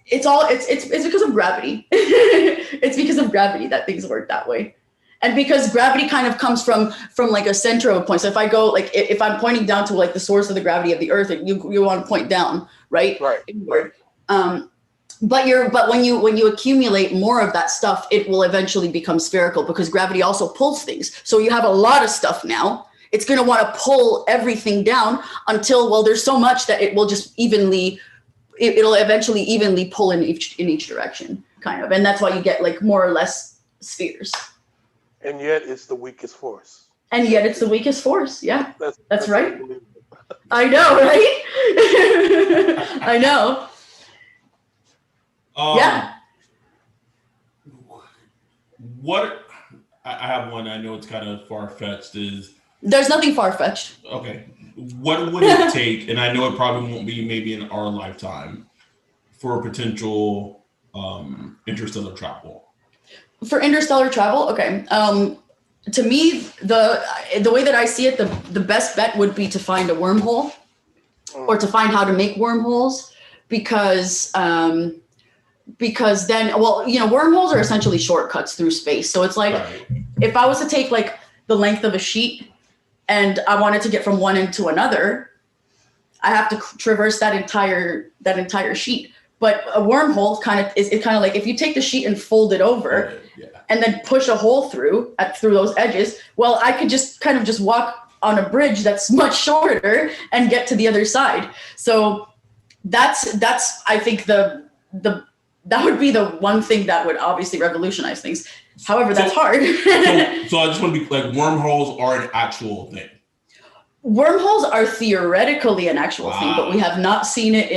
it's because of gravity. It's because of gravity that things work that way. And because gravity kind of comes from like a center of a point. So if I go, like, if I'm pointing down to like the source of the gravity of the earth, you want to point down, right? Right. Inward. But when you accumulate more of that stuff, it will eventually become spherical, because gravity also pulls things. So you have a lot of stuff now. It's going to want to pull everything down until, well, there's so much that it will just it'll eventually evenly pull in each direction, kind of. And that's why you get like more or less spheres. And yet it's the weakest force. Yeah, that's right. I know, right? I know. Yeah. What I have one, I know it's kind of far-fetched, is there's nothing far-fetched. Okay. What would it take, and I know it probably won't be maybe in our lifetime, for potential interstellar travel? For interstellar travel, okay. To me, the way that I see it, the best bet would be to find a wormhole, or to find how to make wormholes, because then, well, wormholes are essentially shortcuts through space. So it's like, if I was to take like the length of a sheet and I wanted to get from one end to another, I have to traverse that entire sheet. But a wormhole kind of like if you take the sheet and fold it over and then push a hole through those edges. Well, I could just walk on a bridge that's much shorter and get to the other side. So that's I think that would be the one thing that would obviously revolutionize things. However, that's hard. so I just want to be like, wormholes are an actual thing. Wormholes are theoretically an actual thing, but we have not seen it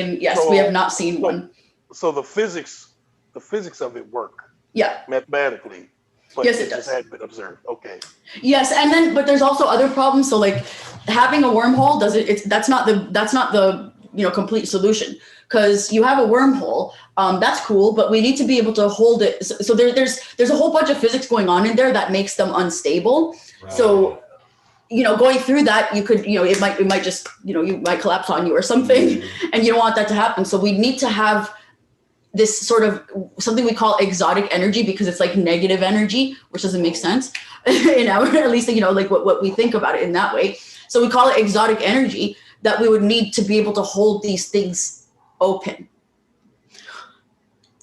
we have not seen one. So the physics of it work. Yeah. Mathematically. But yes, it does. Just hadn't been observed. Okay. Yes, but there's also other problems. So like having a wormhole that's not the complete solution. Because you have a wormhole, that's cool, but we need to be able to hold it. So there's a whole bunch of physics going on in there that makes them unstable. Right. So, going through that, you could, it might just, you might collapse on you or something, and you don't want that to happen. So we need to have this sort of something we call exotic energy, because it's like negative energy, which doesn't make sense, at least, like what we think about it in that way. So we call it exotic energy that we would need to be able to hold these things open.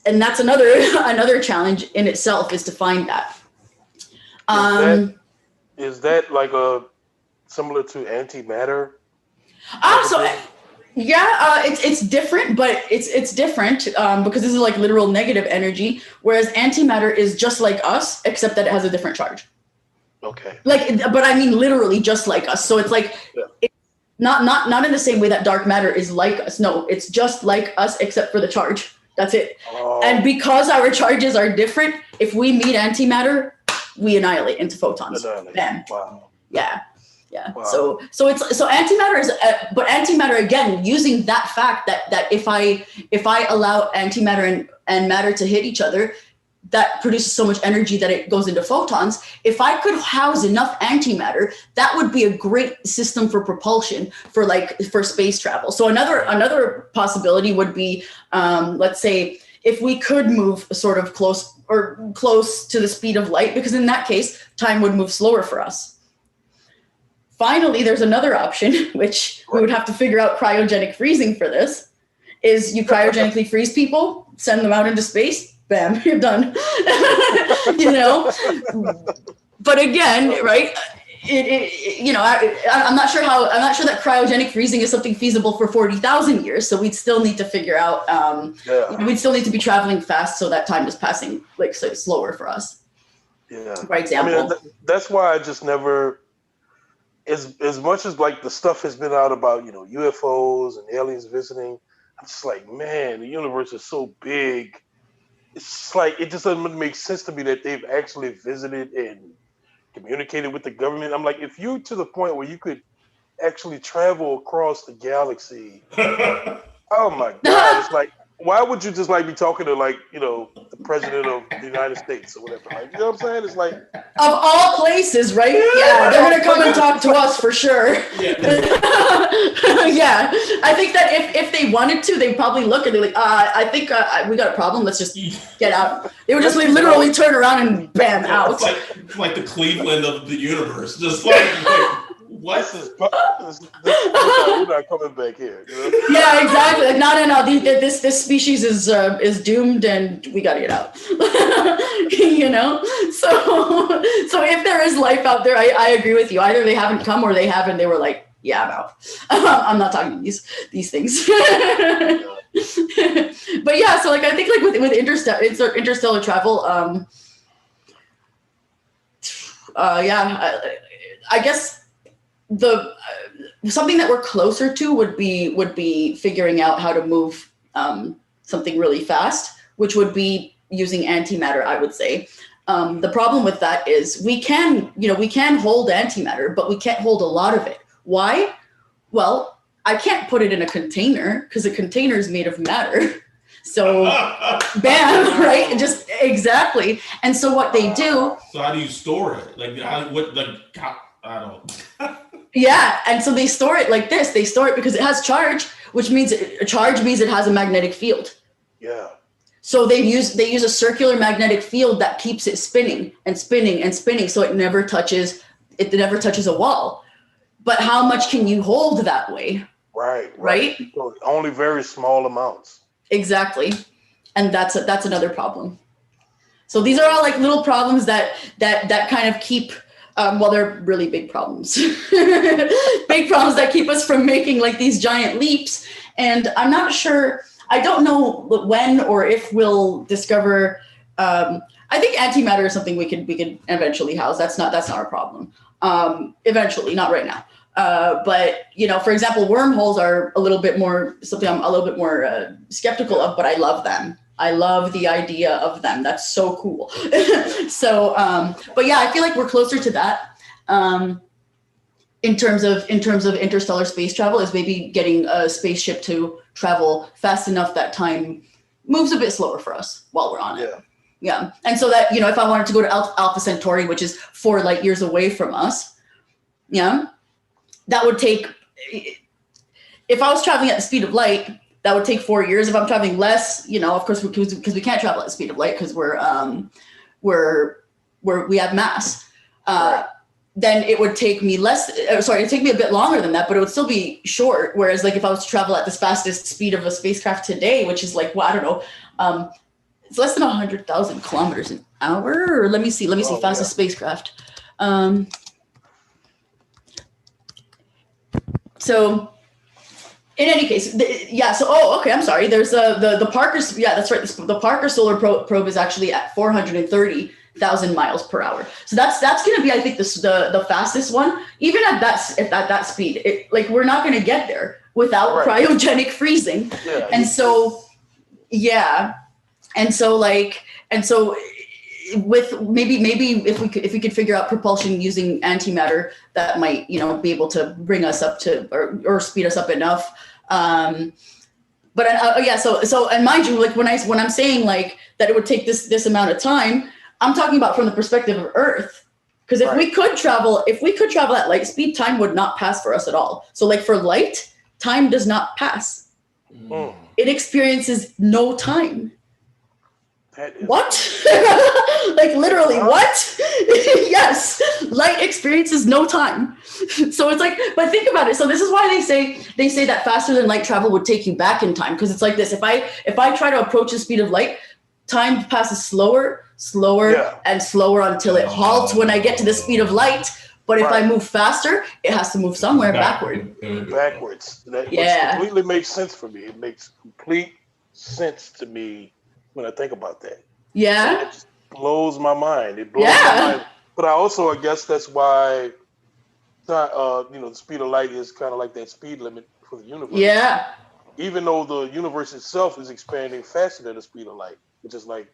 And that's another challenge in itself, is to find that. Is that like similar to antimatter? It's different, but it's different because this is like literal negative energy, whereas antimatter is just like us, except that it has a different charge. Okay. But I mean literally just like us. So it's like it's not in the same way that dark matter is like us. No, it's just like us except for the charge. That's it. Oh. And because our charges are different, if we meet antimatter, we annihilate into photons. Then. Wow. Yeah. Yeah. Wow. So antimatter is, but antimatter, again, using that fact that if I allow antimatter and matter to hit each other, that produces so much energy that it goes into photons. If I could house enough antimatter, that would be a great system for propulsion for space travel. So another possibility would be, let's say, if we could move sort of close to the speed of light, because in that case, time would move slower for us. Finally, there's another option, which we would have to figure out cryogenic freezing for this, is you cryogenically freeze people, send them out into space, bam, you're done. But again, right? I'm not sure that cryogenic freezing is something feasible for 40,000 years. So we'd still need to figure out, we'd still need to be traveling fast so that time is passing like slower for us. Yeah. For example. I mean, that's why I just never, as much as like the stuff has been out about, UFOs and aliens visiting, I'm just like, man, the universe is so big. It's just like, it just doesn't make sense to me that they've actually visited and communicated with the government. I'm like, if you're to the point where you could actually travel across the galaxy, oh my God, it's like, why would you just like be talking to like, the president of the United States or whatever? Like, you know what I'm saying? It's like, of all places, right? Yeah, they're gonna come and talk to us for sure. Yeah. Yeah, I think that if they wanted to, they'd probably look and they're like, I think we got a problem. Let's just get out. They would just literally turn around and bam, out. It's like the Cleveland of the universe, just like what? We're not coming back here. Yeah, exactly. Like, no. This species is doomed, and we gotta get out. So if there is life out there, I agree with you. Either they haven't come or they have, and they were like, yeah, I'm out. I'm not talking to these things. But yeah, so like I think like with interstellar travel, I guess. Something that we're closer to would be figuring out how to move something really fast, which would be using antimatter, I would say. The problem with that is we can hold antimatter, but we can't hold a lot of it. Why? Well, I can't put it in a container because a container is made of matter. So bam, right? Just exactly. And so what they do. So how do you store it? I don't. Yeah, and so they store it like this. They store it because it has charge, which means charge means it has a magnetic field. Yeah. So they use a circular magnetic field that keeps it spinning and spinning and spinning, so it never touches a wall. But how much can you hold that way? Right. So only very small amounts. Exactly, and that's another problem. So these are all like little problems that kind of keep. They're really big problems. Big problems that keep us from making like these giant leaps. And I'm not sure, I don't know when or if we'll discover, I think antimatter is something we could eventually house. That's not our problem. Eventually, not right now. But for example, wormholes are something I'm a little bit more skeptical of, but I love them. I love the idea of them. That's so cool. So, but yeah, I feel like we're closer to that in terms of interstellar space travel, is maybe getting a spaceship to travel fast enough that time moves a bit slower for us while we're on it. Yeah. And so that, if I wanted to go to Alpha Centauri, which is 4 light years away from us, that would take, if I was traveling at the speed of light, that would take 4 years. If I'm traveling less, of course, because we can't travel at the speed of light because we have mass. Then it would take me it'd take me a bit longer than that, but it would still be short. Whereas like if I was to travel at the fastest speed of a spacecraft today, which is like, well, I don't know, it's less than 100,000 kilometers an hour. Or let me see, fastest spacecraft. So. In any case, I'm sorry. There's the Parker. Yeah, that's right. The Parker Solar Probe is actually at 430,000 miles per hour. So that's going to be, I think, the fastest one. Even at that speed, we're not going to get there without cryogenic freezing. Yeah, with maybe if we could figure out propulsion using antimatter, that might, you know, be able to bring us up to or speed us up enough. But yeah, so and mind you, like when I'm saying like that it would take this amount of time, I'm talking about from the perspective of Earth. Because if we could travel at light speed, time would not pass for us at all. So like for light, time does not pass. It experiences no time. What? Like literally, what? Yes, light experiences no time. So it's like, but think about it. So this is why they say that faster than light travel would take you back in time, because it's like this. If I try to approach the speed of light, time passes slower, and slower until it halts when I get to the speed of light. But if I move faster, it has to move somewhere backward. Backwards. Which completely makes sense for me. It makes complete sense to me when I think about that. Yeah. It just blows my mind. It blows my mind. But I guess that's why, the speed of light is kind of like that speed limit for the universe. Yeah. Even though the universe itself is expanding faster than the speed of light, which is like,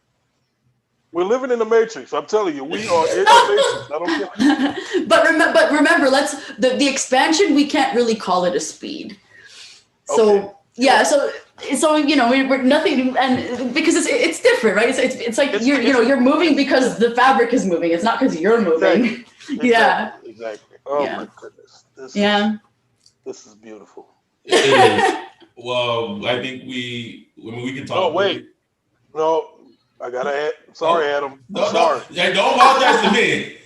we're living in the Matrix. I'm telling you, we are in the Matrix. I don't care. But remember, the expansion, we can't really call it a speed. So so we're nothing, and because it's different, right? It's like you're moving because the fabric is moving. It's not because you're moving. Exactly. Oh my goodness. This is beautiful. It is. Well, I think we can talk. Oh wait, no. I gotta add. Sorry, Adam. Sorry. Yeah, don't apologize to me.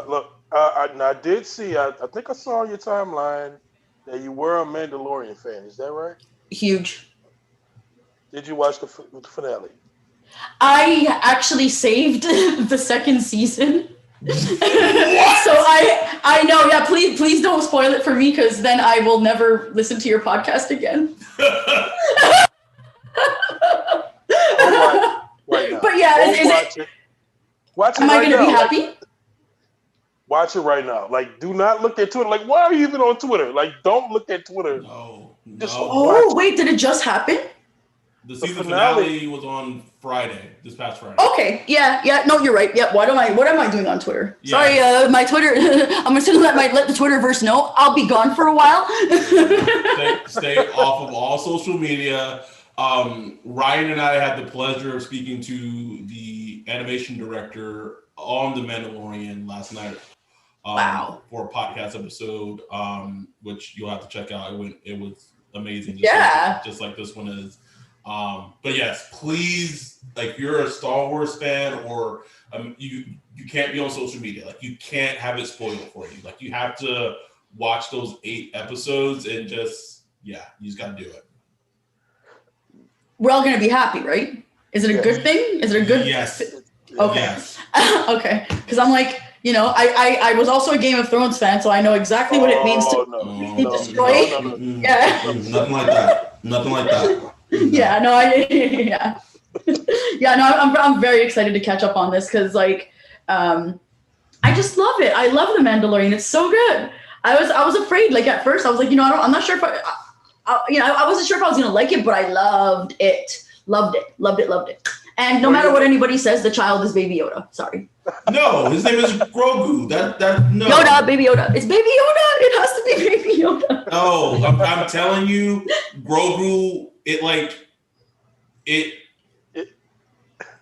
Look, I did see. I think I saw on your timeline that you were a Mandalorian fan. Is that right? Huge. Did you watch the finale? I actually saved the second season. What? So I know. Yeah, please don't spoil it for me, because then I will never listen to your podcast again. Right now. But yeah, watch it. Am I going to be happy? Watch it right now. Like, do not look at Twitter. Like, why are you even on Twitter? Like, don't look at Twitter. No. Wait, did it just happen? The season finale was on Friday, this past Friday. Okay, yeah. No, you're right. Yeah. What am I doing on Twitter? Yeah. Sorry, my Twitter. I'm just gonna let the Twitterverse know I'll be gone for a while. Stay off of all social media. Ryan and I had the pleasure of speaking to the animation director on The Mandalorian last night. For a podcast episode, which you'll have to check out. It was amazing. Just like this one is. But yes, please, like, if you're a Star Wars fan, or you can't be on social media. Like, you can't have it spoiled for you. Like, you have to watch those 8 episodes and you just got to do it. We're all going to be happy, right? Is it a good thing? Is it a good? Yes. Okay. Yes. Okay. Because I'm like, I was also a Game of Thrones fan, so I know exactly what it means to be destroyed. Yeah. Nothing like that. Nothing like that. Yeah. No. I'm very excited to catch up on this, because like, I just love it. I love The Mandalorian. It's so good. I was afraid. Like at first, I was like, I'm not sure if I wasn't sure if I was gonna like it, but I loved it. Loved it. And no matter what anybody says, the child is Baby Yoda. Sorry. No, his name is Grogu. No. Yoda, Baby Yoda. It's Baby Yoda. It has to be Baby Yoda. No, I'm telling you, Grogu.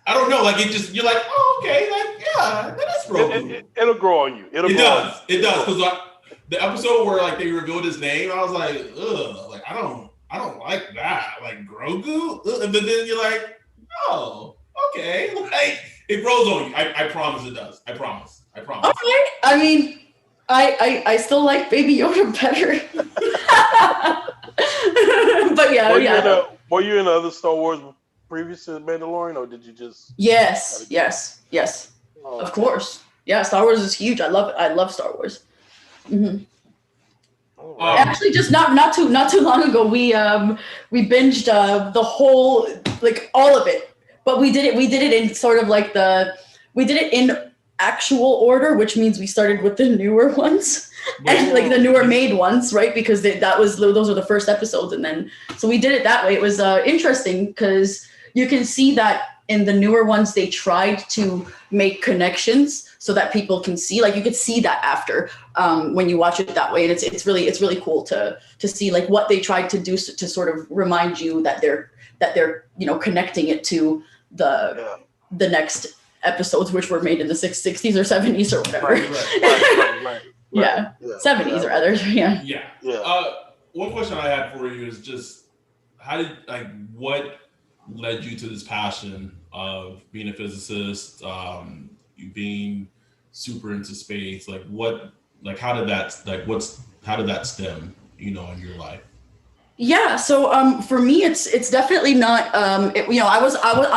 I don't know. Like, it just, you're like, oh, okay, like, yeah, that is Grogu. It'll grow on you. It does. Because the episode where like they revealed his name, I was like, ugh, like I don't like that, like Grogu. Ugh. But then you're like, oh, okay, like it grows on you. I promise it does. I promise. Okay. I mean, I still like Baby Yoda better. But yeah. Were you in other Star Wars previous to Mandalorian, or did you just? Yes. Oh, of course. Yeah, Star Wars is huge. I love it. I love Star Wars. Mm-hmm. Actually, just not too long ago, we binged the whole, like, all of it, but we did it in sort of like we did it in actual order, which means we started with the newer ones and like the newer made ones, right? Because those were the first episodes, and then so we did it that way. It was interesting because you can see that in the newer ones, they tried to make connections so that people can see, like you could see that after when you watch it that way. And it's really cool to see like what they tried to do to sort of remind you that they're connecting it to the next episodes, which were made in the 60s or 70s or whatever. Right. Yeah. 70s rather. Yeah. One question I had for you is just what led you to this passion of being a physicist, you being super into space? How did that stem, in your life? Yeah. So for me, it's definitely not. I'm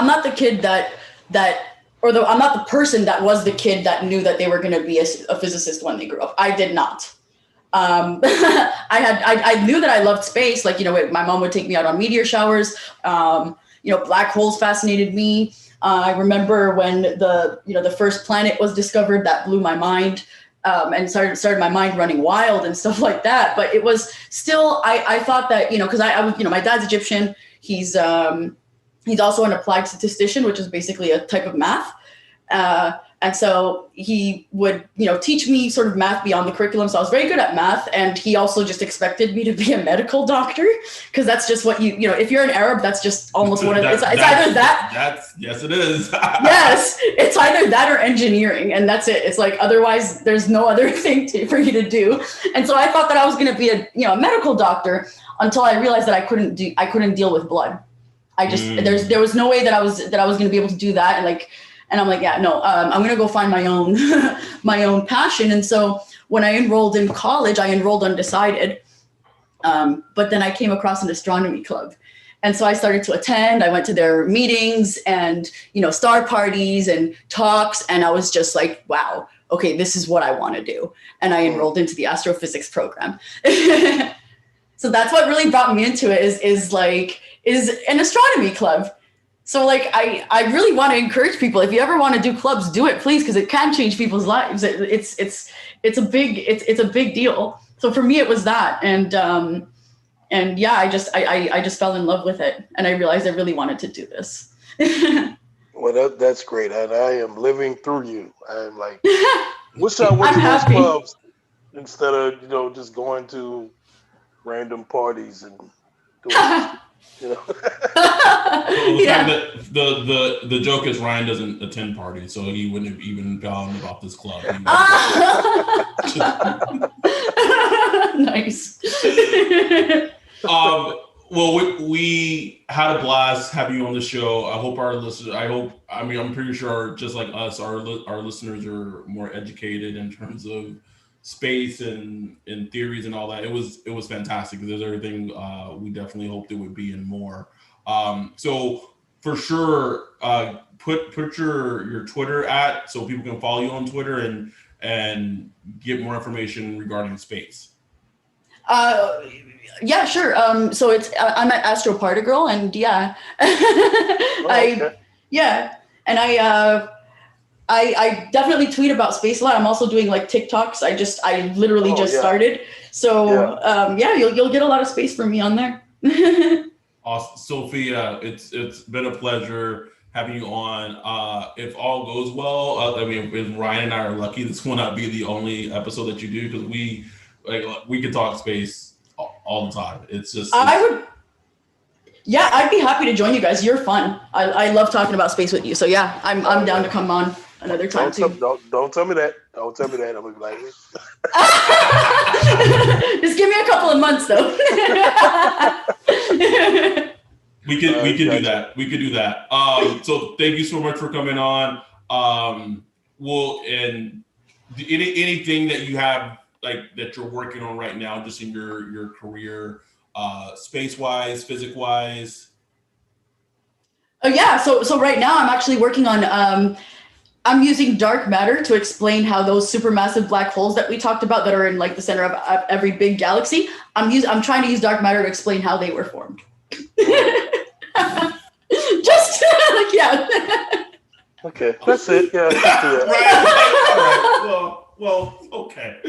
not the kid I'm not the person that was the kid that knew that they were going to be a physicist when they grew up. I did not. I knew that I loved space. Like, my mom would take me out on meteor showers. Black holes fascinated me. I remember when the first planet was discovered, that blew my mind. And started my mind running wild and stuff like that. But it was still, I thought that, because I was, my dad's Egyptian. He's also an applied statistician, which is basically a type of math. And so he would, teach me sort of math beyond the curriculum. So I was very good at math. And he also just expected me to be a medical doctor, because that's just what if you're an Arab, that's just almost one of it's either that. Yes, it is. Yes, it's either that or engineering. And that's it. It's like, otherwise there's no other thing for you to do. And so I thought that I was going to be a medical doctor until I realized that I couldn't deal with blood. I just, there was no way that I was going to be able to do that. And I'm like, yeah, no, I'm going to go find my own passion. And so when I enrolled in college, I enrolled undecided. But then I came across an astronomy club. And so I started to attend. I went to their meetings and, star parties and talks. And I was just like, wow, okay, this is what I want to do. And I enrolled into the astrophysics program. So that's what really brought me into it is an astronomy club. So I really want to encourage people, if you ever want to do clubs, do it, please, because it can change people's lives. It's a big deal. So for me, it was that. And yeah, I just fell in love with it, and I realized I really wanted to do this. Well, that's great. And I am living through you. I'm like, wish I went to those clubs instead of, just going to random parties and doing The joke is Ryan doesn't attend parties, so he wouldn't have even gone about this club. Nice. Well, we had a blast having you on the show. I hope our listeners. I'm pretty sure, just like us, our listeners are more educated in terms of space and theories and all that. It was fantastic. There's everything we definitely hoped it would be and more. So for sure, put your Twitter at, so people can follow you on Twitter and get more information regarding space. Yeah, sure. So I'm at Astropartigirl, and yeah, and I definitely tweet about space a lot. I'm also doing TikToks. I literally just started. So you'll get a lot of space from me on there. Awesome. Sophia, it's been a pleasure having you on. If all goes well, if Ryan and I are lucky, this will not be the only episode that you do, because we can talk space all the time. I'd be happy to join you guys. You're fun. I love talking about space with you. So yeah, I'm down to come on another time too. Don't tell me that. Don't tell me that. I'm gonna be like, just give me a couple of months though. We could do that. We could do that. So thank you so much for coming on. And anything that you have that you're working on right now, just in your career, space wise, physics wise. Oh yeah. So right now I'm actually working on I'm using dark matter to explain how those supermassive black holes that we talked about that are in the center of every big galaxy. I'm trying to use dark matter to explain how they were formed. Just yeah. Okay, that's it. Yeah. Right. All right. Well, okay.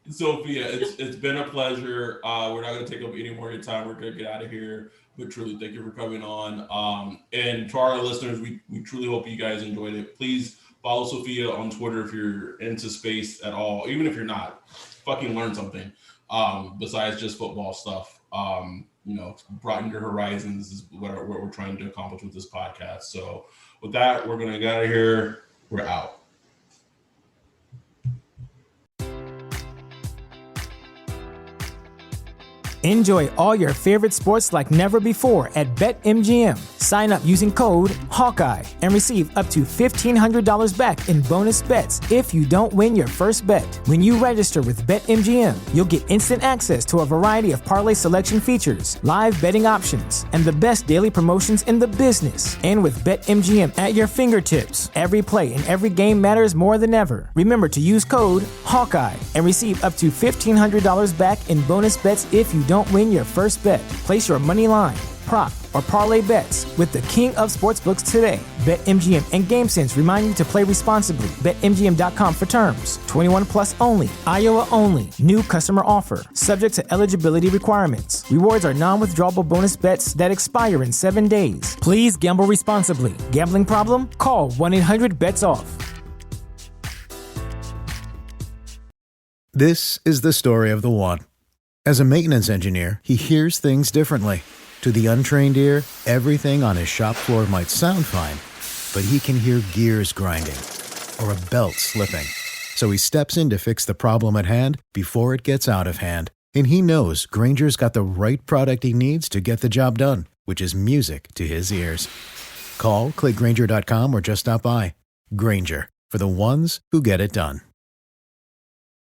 Sophia, it's been a pleasure. We're not going to take up any more of your time. We're going to get out of here. But truly, thank you for coming on. And to our listeners, we truly hope you guys enjoyed it. Please follow Sophia on Twitter if you're into space at all. Even if you're not, fucking learn something besides just football stuff. Broaden your horizons is what we're trying to accomplish with this podcast. So with that, we're going to get out of here. We're out. Enjoy all your favorite sports like never before at BetMGM. Sign up using code Hawkeye and receive up to $1,500 back in bonus bets if you don't win your first bet. When you register with BetMGM, you'll get instant access to a variety of parlay selection features, live betting options, and the best daily promotions in the business. And with BetMGM at your fingertips, every play and every game matters more than ever. Remember to use code Hawkeye and receive up to $1,500 back in bonus bets if you don't win your first bet. Place your money line, prop, or parlay bets with the king of sportsbooks today. BetMGM and GameSense remind you to play responsibly. BetMGM.com for terms. 21 plus only. Iowa only. New customer offer. Subject to eligibility requirements. Rewards are non-withdrawable bonus bets that expire in 7 days. Please gamble responsibly. Gambling problem? Call 1-800-BETS-OFF. This is the story of the one. As a maintenance engineer, he hears things differently. To the untrained ear, everything on his shop floor might sound fine, but he can hear gears grinding or a belt slipping. So he steps in to fix the problem at hand before it gets out of hand. And he knows Grainger's got the right product he needs to get the job done, which is music to his ears. Call, click Grainger.com, or just stop by. Grainger, for the ones who get it done.